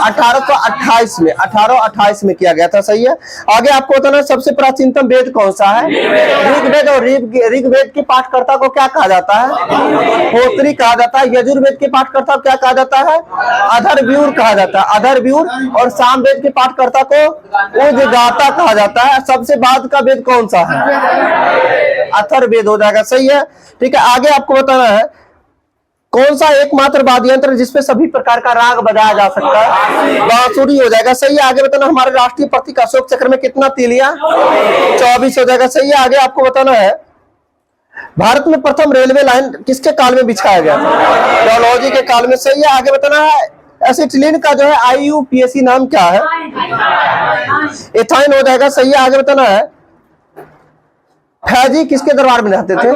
1828 में किया गया था। सही है। आगे आपको बताना सबसे प्राचीनतम वेद कौन सा है? ऋग्वेद। और ऋग्वेद के पाठकर्ता को क्या कहा जाता है? होत्री कहा जाता है। यजुर्वेद के पाठकर्ता को क्या कहा जाता है? अधर्व्यूर कहा जाता है। अधर्व्यूर। और सामवेद के पाठकर्ता को उद्गाता कहा जाता है। सबसे बाद का वेद कौन सा है? अथर्ववेद हो जाएगा। सही है। ठीक है। आगे आपको बताना है कौन सा एकमात्र वाद्य यंत्र जिसपे सभी प्रकार का राग बजाया जा सकता है? बांसुरी हो जाएगा। सही है। आगे बताना हमारे राष्ट्रीय प्रतीक अशोक चक्र में कितना तीलियां? 24 हो जाएगा। सही है। आगे आपको बताना है भारत में प्रथम रेलवे लाइन किसके काल में बिछाया गया था? डलहौजी के काल में। सही है। आगे बताना है एसिटिलीन का जो है IUPAC नाम क्या है? एथाइन हो जाएगा। सही है। आगे बताना है फैजी किसके दरबार में रहते थे?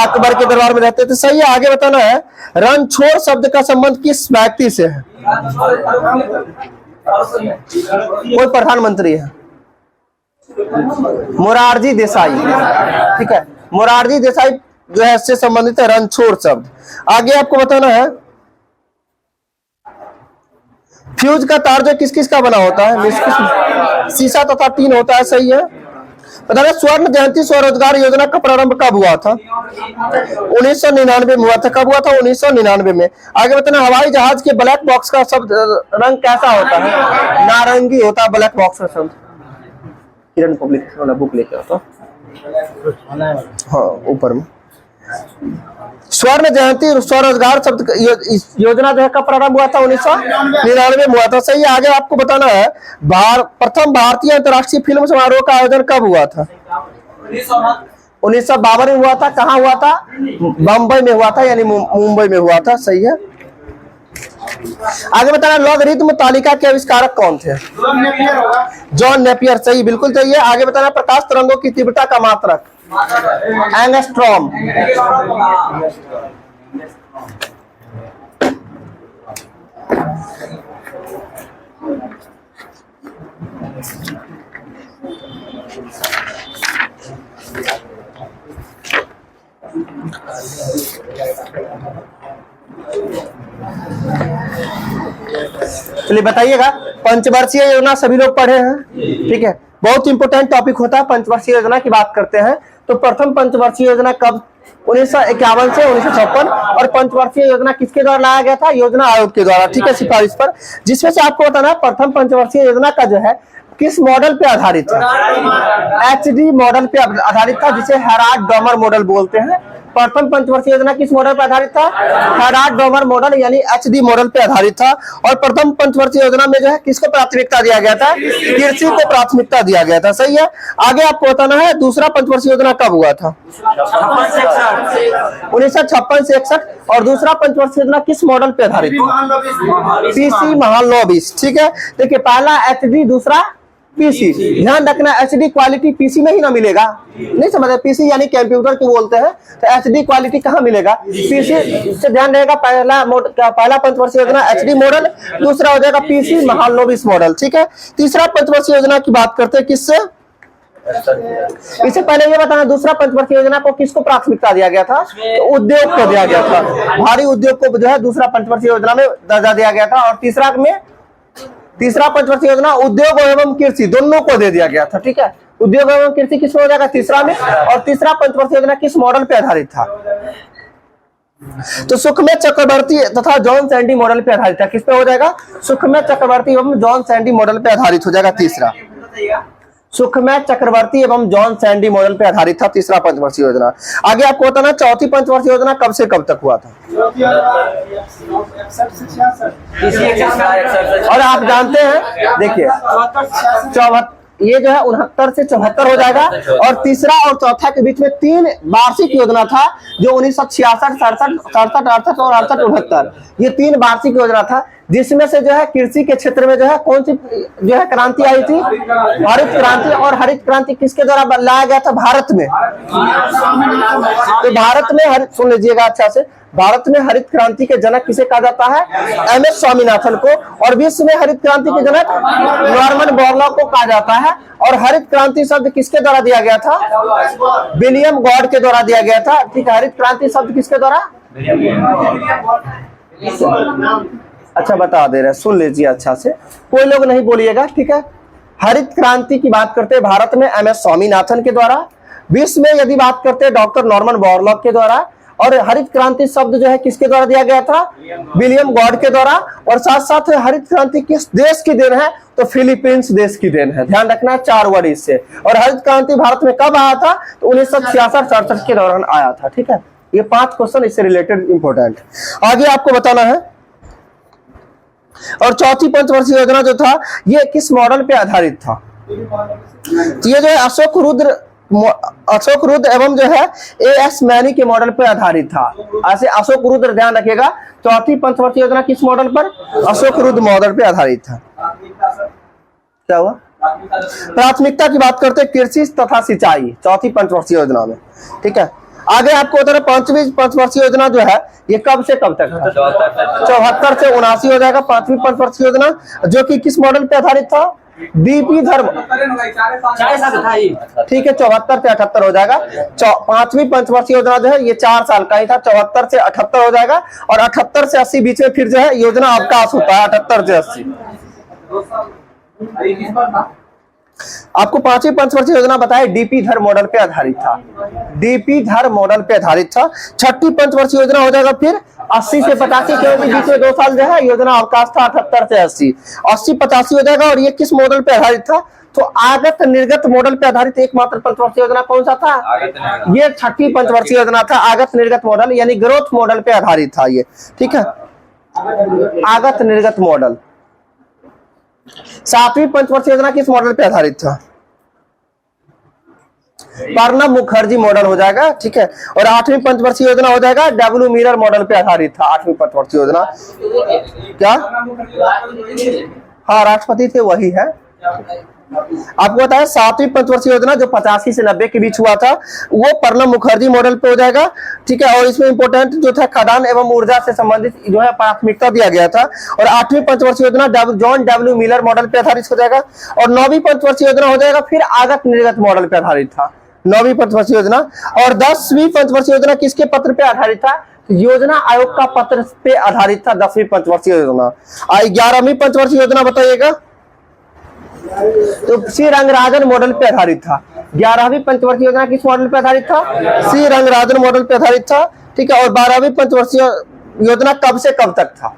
अकबर के दरबार में रहते थे। सही है। आगे बताना है रणछोड़ शब्द का संबंध किस व्यक्ति से है? कोई प्रधानमंत्री है, मोरारजी देसाई। ठीक है, मोरारजी देसाई जो है इससे संबंधित है रणछोड़ शब्द। आगे आपको बताना है फ्यूज का तार जो किस किस का बना होता है? शीशा तथा टीन होता है। सही है। बताना स्वर्ण जयंती स्वरोजगार योजना का प्रारंभ कब हुआ था? 1999 में हुआ था। कब हुआ था? 1999 में। आगे बताना हवाई जहाज के ब्लैक बॉक्स का शब्द रंग कैसा होता है? नारंगी होता है ब्लैक बॉक्स का शब्द। किरण पब्लिक वाला बुक लेके आता हाँ ऊपर में। स्वर्ण जयंती स्वरोजगार शब्द योजना जो है कब प्रारंभ हुआ था? 1999 में हुआ था। सही है। आगे आपको बताना है प्रथम भारतीय अंतर्राष्ट्रीय फिल्म समारोह का आयोजन कब हुआ था? 1952 में हुआ था। कहाँ हुआ था? बम्बई में हुआ था, यानी मुंबई में हुआ था। सही है। आगे बताना लॉगरिथम तालिका के आविष्कारक कौन थे? John Napier. सही, बिल्कुल सही है। आगे बताना प्रकाश तरंगों की तीव्रता का मात्रक? एंगस्ट्रॉम। चलिए बताइएगा पंचवर्षीय योजना सभी लोग पढ़े हैं? ठीक है, बहुत इंपोर्टेंट टॉपिक होता है। पंचवर्षीय योजना की बात करते हैं तो प्रथम पंचवर्षीय योजना कब? 1951 से 1956। और पंचवर्षीय योजना किसके द्वारा लाया गया था? योजना आयोग के द्वारा। ठीक है, सिफारिश पर। जिसमें से आपको बताना है प्रथम पंचवर्षीय योजना का जो है किस मॉडल पे आधारित था? HD मॉडल पे आधारित था, जिसे हेराल्ड डॉमर मॉडल बोलते हैं। प्रथम पंचवर्षीय योजना किस मॉडल पर आधारित था? हेराल्ड डॉमर मॉडल यानी HD मॉडल पे आधारित था। और प्रथम पंचवर्षीय योजना में जो है किसको प्राथमिकता दिया गया था? कृषि को प्राथमिकता दिया गया था। सही है। आगे आपको बताना है दूसरा पंचवर्षीय योजना कब हुआ था? 1956 से 61। और दूसरा पंचवर्षीय योजना किस मॉडल पे आधारित था? PC महालनोबिस। ठीक है, देखिए पहला HD, दूसरा PC। ध्यान रखना HD क्वालिटी PC में ही ना मिलेगा। नहीं समझे? PC यानी कंप्यूटर को बोलते हैं, तो HD क्वालिटी कहाँ मिलेगा? PC से ध्यान रहेगा। पहला पंचवर्षीय योजना HD मॉडल, दूसरा हो जाएगा PC महालनोबिस मॉडल। ठीक है। तीसरा पंचवर्षीय योजना की बात करते हैं किससे? इससे पहले ये बताना दूसरा पंचवर्षीय योजना को किसको प्राथमिकता दिया गया था? तो उद्योग को दिया गया था। भारी उद्योग को जो है दूसरा पंचवर्षीय योजना में दर्जा दिया गया था। और तीसरा पंचवर्षीय योजना उद्योग एवं कृषि दोनों को दे दिया गया था। ठीक है, उद्योग एवं कृषि किसमें हो जाएगा? तीसरा में। और तीसरा पंचवर्षीय योजना किस मॉडल पे आधारित था? तो सुखमेव चक्रवर्ती तथा जॉन सैंडी मॉडल पे आधारित था। किस पे हो जाएगा? सुखमेव चक्रवर्ती एवं जॉन सैंडी मॉडल पे आधारित हो जाएगा तीसरा। सुखमेव चक्रवर्ती एवं जॉन सैंडी मॉडल पे आधारित था तीसरा पंचवर्षीय योजना। आगे आपको बताना चौथी पंचवर्षीय योजना कब से कब तक हुआ था? और आप जानते हैं, देखिए ये जो है 69 से 74 हो जाएगा। और तीसरा और चौथा के बीच में 3 वार्षिक योजना था, जो 1966, 67, 68 और 68, 69 ये 3 वार्षिक योजना था। जिसमें से जो है कृषि के क्षेत्र में जो है कौन सी जो है क्रांति आई थी? हरित क्रांति। और हरित क्रांति किसके द्वारा लाया गया था? भारत में। तो भारत में हरित, सुन लीजिएगा अच्छा से, भारत में हरित क्रांति के जनक किसे कहा जाता है? MS स्वामीनाथन को। और विश्व में हरित क्रांति के जनक नॉर्मन बोरलॉग को कहा जाता है। और हरित क्रांति शब्द किसके द्वारा दिया गया था? विलियम गॉड के द्वारा दिया गया था। ठीक है, हरित क्रांति शब्द किसके द्वारा? अच्छा बता दे रहे, सुन लीजिए अच्छा से, कोई लोग नहीं बोलिएगा। ठीक है, हरित क्रांति की बात करते हैं भारत में MS स्वामीनाथन के द्वारा। विश्व में यदि बात करते हैं डॉक्टर नॉर्मन बोरलॉग के द्वारा। और हरित क्रांति शब्द जो है किसके द्वारा दिया गया था? विलियम गॉड के द्वारा। और साथ साथ हरित क्रांति किस देश की देन है? तो फिलीपींस देश की देन है। ध्यान रखना 4 वर्ड इससे। और हरित क्रांति भारत में कब आया था? तो 1966-67 के दौरान आया था। ठीक है, ये 5 क्वेश्चन इससे रिलेटेड इंपॉर्टेंट। आगे आपको बताना है। और चौथी पंचवर्षीय योजना जो था ये किस मॉडल पे आधारित था? तो ये जो है अशोक रुद्र एवं जो है एएस मैनी के मॉडल पर आधारित था। ऐसे अशोक रुद्र ध्यान रखिएगा। चौथी पंचवर्षीय योजना किस मॉडल पर? अशोक रुद्र मॉडल पे आधारित था। क्या हुआ? प्राथमिकता की बात करते हैं कृषि तथा सिंचाई चौथी पंचवर्षीय योजना में। ठीक है, आगे आपको बता रहे पांचवी पंचवर्षीय योजना जो है ये कब से कब तक था? 74 से 79 हो जाएगा पांचवी पंचवर्षीय योजना, जो कि किस मॉडल पे आधारित था? डीपी धर्म। ठीक है, 74 से 78 हो जाएगा। पांचवी पंचवर्षीय योजना जो है ये 4 साल का ही था, 74 से 78 हो जाएगा। और 78 से 80 बीच में फिर जो है योजना अवकाश होता है 78 से 80। आपको पांचवी पंचवर्षीय योजना बताया डीपी धर मॉडल पे आधारित था। डीपी धर मॉडल पे आधारित था। छठी पंचवर्षीय योजना हो जाएगा फिर 80 से 85 के बीच में 2 साल जो है योजना अवकाश था 78 से 80। 80-85 हो जाएगा। और ये किस मॉडल पे आधारित था? तो आगत निर्गत मॉडल पे आधारित एकमात्र पंचवर्षीय योजना कौन सा था? ये छठी पंचवर्षीय योजना था। आगत निर्गत मॉडल यानी ग्रोथ मॉडल पे आधारित था ये। ठीक है, आगत निर्गत मॉडल। सातवीं पंचवर्षीय योजना किस मॉडल पे आधारित था? प्रणब मुखर्जी मॉडल हो जाएगा। ठीक है, और 8वीं पंचवर्षीय योजना हो जाएगा डब्ल्यू मीरर मॉडल पे आधारित था 8वीं पंचवर्षीय योजना। क्या? हाँ, राष्ट्रपति थे वही है। आपको बताया 7वीं पंचवर्षीय योजना जो 85 से 90 के बीच हुआ था वो प्रणब मुखर्जी मॉडल पे हो जाएगा। ठीक है, और इसमें इंपोर्टेंट जो था खदान एवं ऊर्जा से संबंधित जो है प्राथमिकता दिया गया था। और 8वीं पंचवर्षीय योजना जॉन डब्ल्यू मिलर मॉडल पे आधारित हो जाएगा। और 9वीं पंचवर्षीय योजना हो जाएगा फिर आगत निर्गत मॉडल पे आधारित था 9वीं पंचवर्षीय योजना। और 10वीं पंचवर्षीय योजना किसके पत्र पे आधारित था? योजना आयोग का पत्र पे आधारित था 10वीं पंचवर्षीय योजना। 11वीं पंचवर्षीय योजना बताइएगा। तो श्री रंगराजन मॉडल पे आधारित था। 11वीं पंचवर्षीय योजना किस मॉडल पे आधारित था? श्री रंगराजन मॉडल पे आधारित था। ठीक है, और 12वीं पंचवर्षीय योजना कब से कब तक था?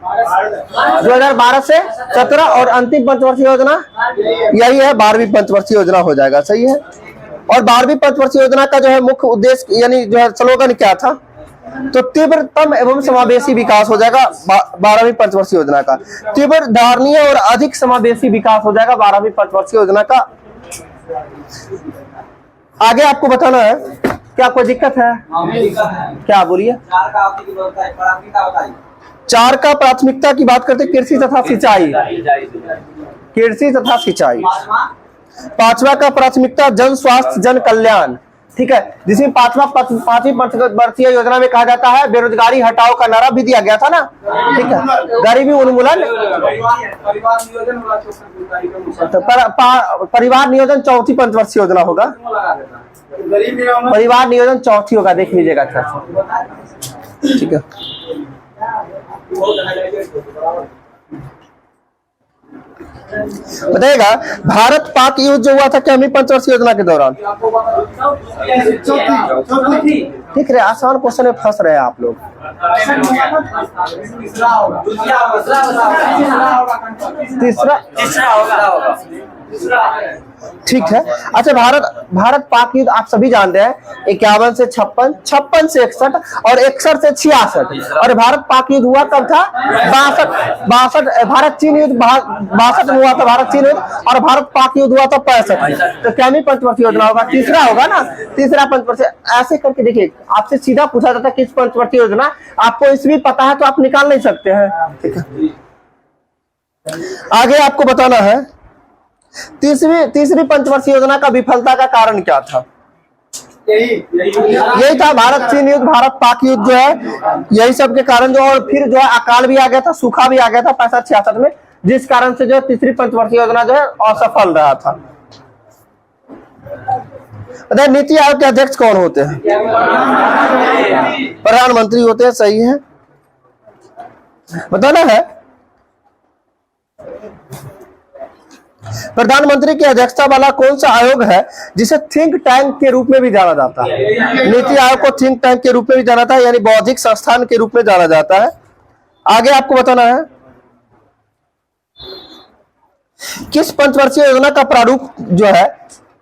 2012 से 17। और अंतिम पंचवर्षीय योजना यही है 12वीं पंचवर्षीय योजना हो जाएगा। सही है। और 12वीं पंचवर्षीय योजना का जो है मुख्य उद्देश्य यानी जो है स्लोगन क्या था? तो तीव्रतम एवं समावेशी विकास हो जाएगा 12वीं पंचवर्षीय योजना का। तीव्र, धारणीय और अधिक समावेशी विकास हो जाएगा 12वीं पंचवर्षीय योजना का। आगे आपको बताना है। क्या कोई दिक्कत है? क्या बोलिए? 4 का प्राथमिकता की बात करते कृषि तथा सिंचाई। कृषि तथा सिंचाई। 5वां का प्राथमिकता जन स्वास्थ्य जन कल्याण। ठीक है, जिसमें पांचवी पंचवर्षीय योजना में कहा जाता है बेरोजगारी हटाओ का नारा भी दिया गया था ना। ठीक है, गरीबी उन्मूलन। तो परिवार नियोजन चौथी पंचवर्षीय योजना होगा। परिवार नियोजन चौथी होगा, देख लीजिएगा अच्छा से। ठीक है, बताइएगा भारत पाक युद्ध जो हुआ था क्या हमें पंचवर्षीय योजना के दौरान? ठीक है, आसान क्वेश्चन में फंस रहे हैं आप लोग। तीसरा होगा। ठीक है, अच्छा भारत पाक युद्ध आप सभी जानते हैं 51 से 56, 56 से 61 और 61 से 66। और भारत पाक युद्ध हुआ कब था? 62। भारत चीन युद्ध 62 में हुआ था भारत चीन युद्ध। और भारत पाक युद्ध हुआ था 65 में। तो क्या पंचवर्षीय योजना होगा? तीसरा होगा ना, तीसरा पंचवर्षीय। ऐसे करके देखिए, आपसे सीधा पूछा जाता है किस पंचवर्षीय योजना, आपको इसमें पता है तो आप निकाल नहीं सकते हैं। ठीक है, आगे आपको बताना है तीसरी पंचवर्षीय योजना का विफलता का कारण क्या था? यही था भारत चीन युद्ध, भारत पाक युद्ध जो है यही सब के कारण जो। और फिर जो है अकाल भी आ गया था, सूखा भी आ गया था 65-66 में, जिस कारण से जो तीसरी पंचवर्षीय योजना जो है असफल रहा था। बताइए नीति आयोग के अध्यक्ष कौन होते हैं? प्रधानमंत्री होते हैं। सही है, बताना है। प्रधानमंत्री की अध्यक्षता वाला कौन सा आयोग है जिसे थिंक टैंक के रूप में भी जाना जाता है? नीति आयोग को थिंक टैंक के रूप में भी जाना जाता है, यानी बौद्धिक संस्थान के रूप में जाना जाता है। आगे आपको बताना है किस पंचवर्षीय योजना का प्रारूप जो है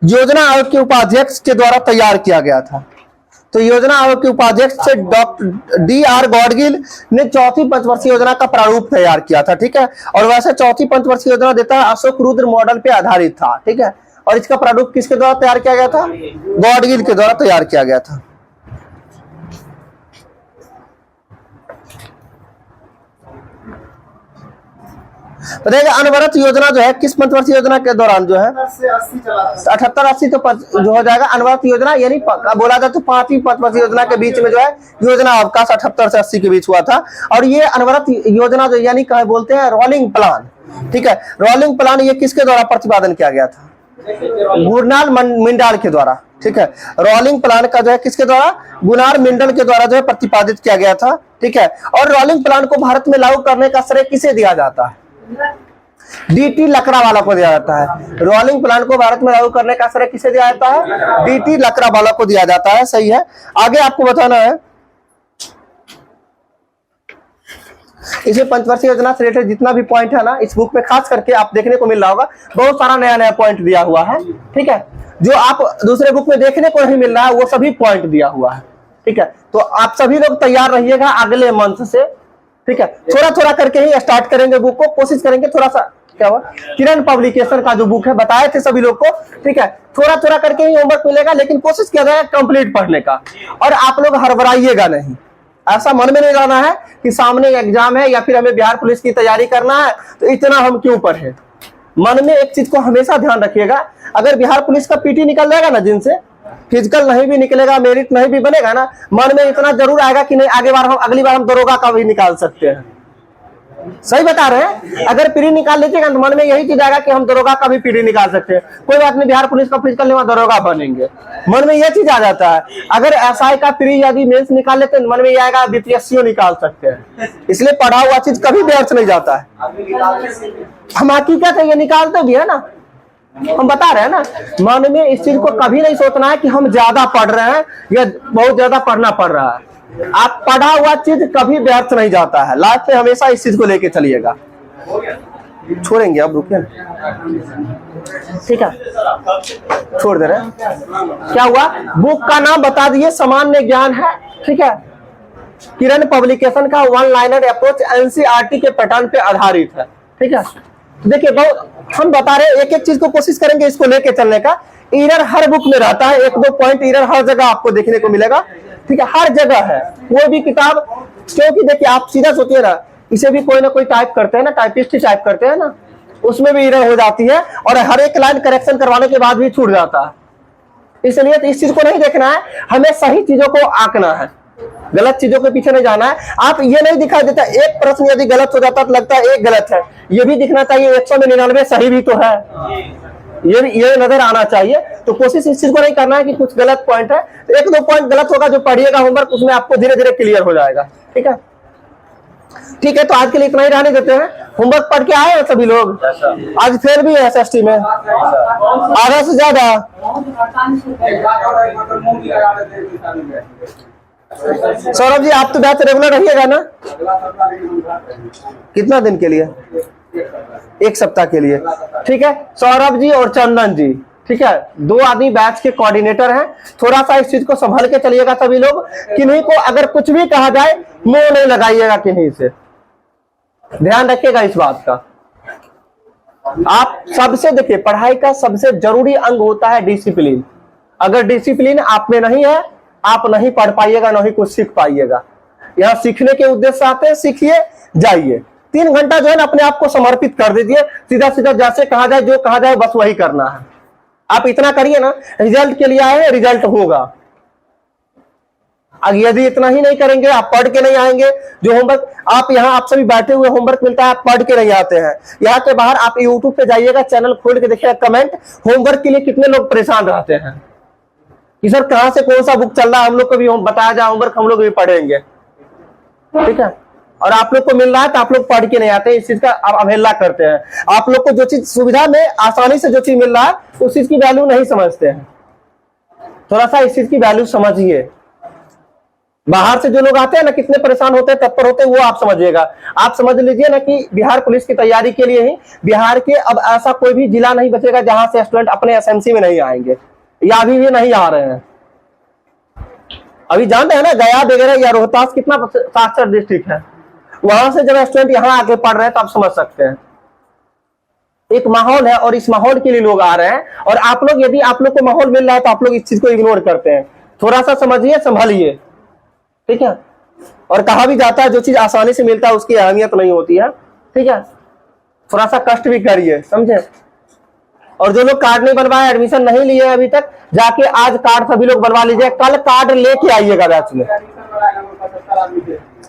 योजना आयोग के उपाध्यक्ष के द्वारा तैयार किया गया था? तो योजना आयोग के उपाध्यक्ष डॉक्टर D.R. गॉडगिल ने चौथी पंचवर्षीय योजना का प्रारूप तैयार किया था, ठीक है। और वैसे चौथी पंचवर्षीय योजना देता है अशोक रुद्र मॉडल पे आधारित था, ठीक है। और इसका प्रारूप किसके द्वारा तैयार किया गया था? गॉडगिल के द्वारा तैयार किया गया था। बताइएगा अनवरत योजना जो है किस पंचवर्षीय योजना के दौरान जो है 78-80 तो जो हो जाएगा अनवरत योजना, यानी बोला जाए तो 5वीं पंचवर्षीय योजना के बीच में जो है योजना अवकाश 78 से 80 के बीच हुआ था। और ये अनवरत योजना जो यानी कहे बोलते हैं रोलिंग प्लान, ठीक है। रोलिंग प्लान ये किसके द्वारा प्रतिपादन किया गया था? गुरनाल मिंडाल के द्वारा, ठीक है। रोलिंग प्लान का जो है किसके द्वारा? गुरनाल मिंडल के द्वारा जो है प्रतिपादित किया गया था, ठीक है। और रोलिंग प्लान को भारत में लागू करने का श्रेय किसे दिया जाता है? D.T. लकड़ावाला को दिया जाता है। रोलिंग प्लान को भारत में लागू करने का श्रेय किसे दिया जाता है? D.T. लकड़ावाला को दिया जाता है, सही है। आगे आपको बताना है इसमें पंचवर्षीय योजना से रिलेटेड जितना भी पॉइंट है ना, इस बुक में खास करके आप देखने को मिल रहा होगा बहुत सारा नया नया पॉइंट दिया हुआ है, ठीक है। जो आप दूसरे बुक में देखने को नहीं मिल रहा है वो सभी पॉइंट दिया हुआ है, ठीक है। तो आप सभी लोग तैयार रहिएगा अगले मंथ से, ठीक है। थोड़ा थोड़ा करके ही स्टार्ट करेंगे बुक को, कोशिश करेंगे थोड़ा सा। क्या हुआ? किरण पब्लिकेशन का जो बुक है बताए थे सभी लोग को, ठीक है। थोड़ा थोड़ा करके ही होमवर्क मिलेगा, लेकिन कोशिश किया जाएगा कंप्लीट पढ़ने का। और आप लोग हड़बड़ाइएगा नहीं, ऐसा मन में नहीं लाना है कि सामने एग्जाम है या फिर हमें बिहार पुलिस की तैयारी करना है तो इतना हम क्यों पढ़े। मन में एक चीज को हमेशा ध्यान रखिएगा, अगर बिहार पुलिस का पीटी निकल जाएगा ना, जिनसे फिजिकल नहीं भी निकलेगा, मेरिट नहीं भी बनेगा ना, मन में इतना जरूर आएगा कि नहीं अगली बार हम दरोगा का भी निकाल सकते हैं। सही बता रहे हैं। अगर पीडी निकाल लीजिएगा तो मन में यही चीज आएगा कि हम दरोगा का भी पीडी निकाल सकते हैं, कोई बात नहीं बिहार पुलिस का फिजिकल नहीं दरोगा बनेंगे, मन में यह चीज आ जाता है। अगर एसआई का प्री यदि मेंस निकाल लेते हैं मन में यह आएगा बीपीएससी निकाल सकते हैं। इसलिए पढ़ा हुआ चीज कभी व्यर्थ नहीं जाता है। हम हकीकत है ये निकालते भी है ना, हम बता रहे हैं ना। मन में इस चीज को कभी नहीं सोचना है कि हम ज्यादा पढ़ रहे हैं या बहुत ज्यादा पढ़ना पड़ रहा है। आप पढ़ा हुआ चीज कभी व्यर्थ नहीं जाता है, लाइफ में हमेशा इस चीज को लेके चलिएगा। छोड़ेंगे अब, रुकिए, ठीक है, छोड़ दे रहे हैं। क्या हुआ? बुक का नाम बता दिए, सामान्य ज्ञान है, ठीक है। किरण पब्लिकेशन का वन लाइनर अप्रोच एनसीईआरटी के पैटर्न पे आधारित है, ठीक है। देखिए बहुत हम बता रहे हैं, एक एक चीज को कोशिश करेंगे इसको लेके चलने का। एरर हर बुक में रहता है, एक दो पॉइंट एरर हर जगह आपको देखने को मिलेगा, ठीक है, हर जगह है। कोई भी किताब, क्योंकि देखिए आप सीधा सोचिए ना, इसे भी कोई ना कोई टाइप करते हैं ना, टाइपिस्ट ही टाइप करते हैं ना, उसमें भी एरर हो जाती है और हर एक लाइन करेक्शन करवाने के बाद भी छूट जाता है। इसलिए तो इस चीज को नहीं देखना है, हमें सही चीजों को आंकना है, गलत चीजों के पीछे नहीं जाना है। आप ये नहीं दिखाई देता एक प्रश्न यदि गलत हो जाता तो लगता है एक गलत है, ये भी दिखना चाहिए 100 में 99 सही भी तो है, ये नजर आना चाहिए। तो कोशिश इस चीज को नहीं करना है कि कुछ गलत पॉइंट है, तो एक दो पॉइंट गलत होगा, जो पढ़िएगा होमवर्क उसमें आपको धीरे धीरे क्लियर हो जाएगा, ठीक है। ठीक है, तो आज के लिए इतना ही रहने देते हैं। होमवर्क पढ़ के आए हैं सभी लोग? आज फेल भी है एसएसटी में आधा से ज्यादा। सौरभ जी आप तो बैच रेगुलर रहिएगा ना? कितना दिन के लिए? 1 सप्ताह के लिए, ठीक है। सौरभ जी और चंदन जी, ठीक है, 2 आदमी बैच के कोऑर्डिनेटर हैं। थोड़ा सा इस चीज को संभल के चलिएगा सभी लोग। किन्हीं को अगर कुछ भी कहा जाए मुंह नहीं लगाइएगा किन्हीं से, ध्यान रखिएगा इस बात का। आप सबसे देखिए, पढ़ाई का सबसे जरूरी अंग होता है डिसिप्लिन। अगर डिसिप्लिन आप में नहीं है, आप नहीं पढ़ पाइएगा, नहीं कुछ सीख पाइएगा। यहाँ सीखने के उद्देश्य से आते हैं, सीखिए जाइए। 3 घंटा जो है ना अपने आप को समर्पित कर दीजिए, सीधा सीधा जैसे कहा जाए जो कहा जाए बस वही करना है। आप इतना करिए ना, रिजल्ट के लिए आए, रिजल्ट होगा। अब यदि इतना ही नहीं करेंगे, आप पढ़ के नहीं आएंगे, जो होमवर्क आप यहाँ आप सभी बैठे हुए होमवर्क मिलता है, आप पढ़ के नहीं आते हैं। यहाँ के बाहर आप यूट्यूब पे जाइएगा, चैनल खोल के देखिएगा, कमेंट होमवर्क के लिए कितने लोग परेशान रहते हैं कि सर कहां से कौन सा बुक चल रहा है, हम लोग को भी बताया जाए होमवर्क, हम लोग भी पढ़ेंगे, ठीक है। और आप लोग को मिल रहा है तो आप लोग पढ़ के नहीं आते, इस चीज का आप अवहेलना करते हैं। आप लोग को जो चीज सुविधा में आसानी से जो चीज मिल रहा है उस चीज की वैल्यू नहीं समझते हैं। थोड़ा सा इस चीज की वैल्यू समझिए। बाहर से जो लोग आते हैं ना, कितने परेशान होते हैं, तत्पर होते हैं, वो आप समझिएगा। आप समझ लीजिए ना कि बिहार पुलिस की तैयारी के लिए ही बिहार के अब ऐसा कोई भी जिला नहीं बचेगा जहां से स्टूडेंट अपने एसएमसी में नहीं आएंगे या अभी भी नहीं आ रहे हैं। अभी जानते हैं ना गया वगैरह या रोहतास कितना साक्षर डिस्ट्रिक्ट है, वहां से जब स्टूडेंट यहाँ आके पढ़ रहे हैं तो आप समझ सकते हैं एक माहौल है और इस माहौल के लिए लोग आ रहे हैं। और आप लोग यदि आप लोग को माहौल मिल रहा है तो आप लोग इस चीज को इग्नोर करते हैं। थोड़ा सा समझिए, संभालिए, ठीक है। और कहा भी जाता है जो चीज आसानी से मिलता है उसकी अहमियत नहीं होती है, ठीक है। थोड़ा सा कष्ट भी करिए, समझे। और जो लोग कार्ड नहीं बनवाए, एडमिशन नहीं लिए अभी तक, जाके आज कार्ड सभी लोग बनवा लीजिए, कल कार्ड लेके आइएगा बैच में।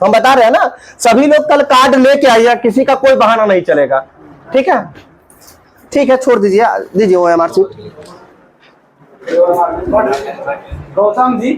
हम बता रहे हैं ना, सभी लोग कल कार्ड लेके आइएगा, किसी का कोई बहाना नहीं चलेगा, ठीक है। ठीक है, छोड़ दीजिए, दीजिए OMR शीट। गौतम जी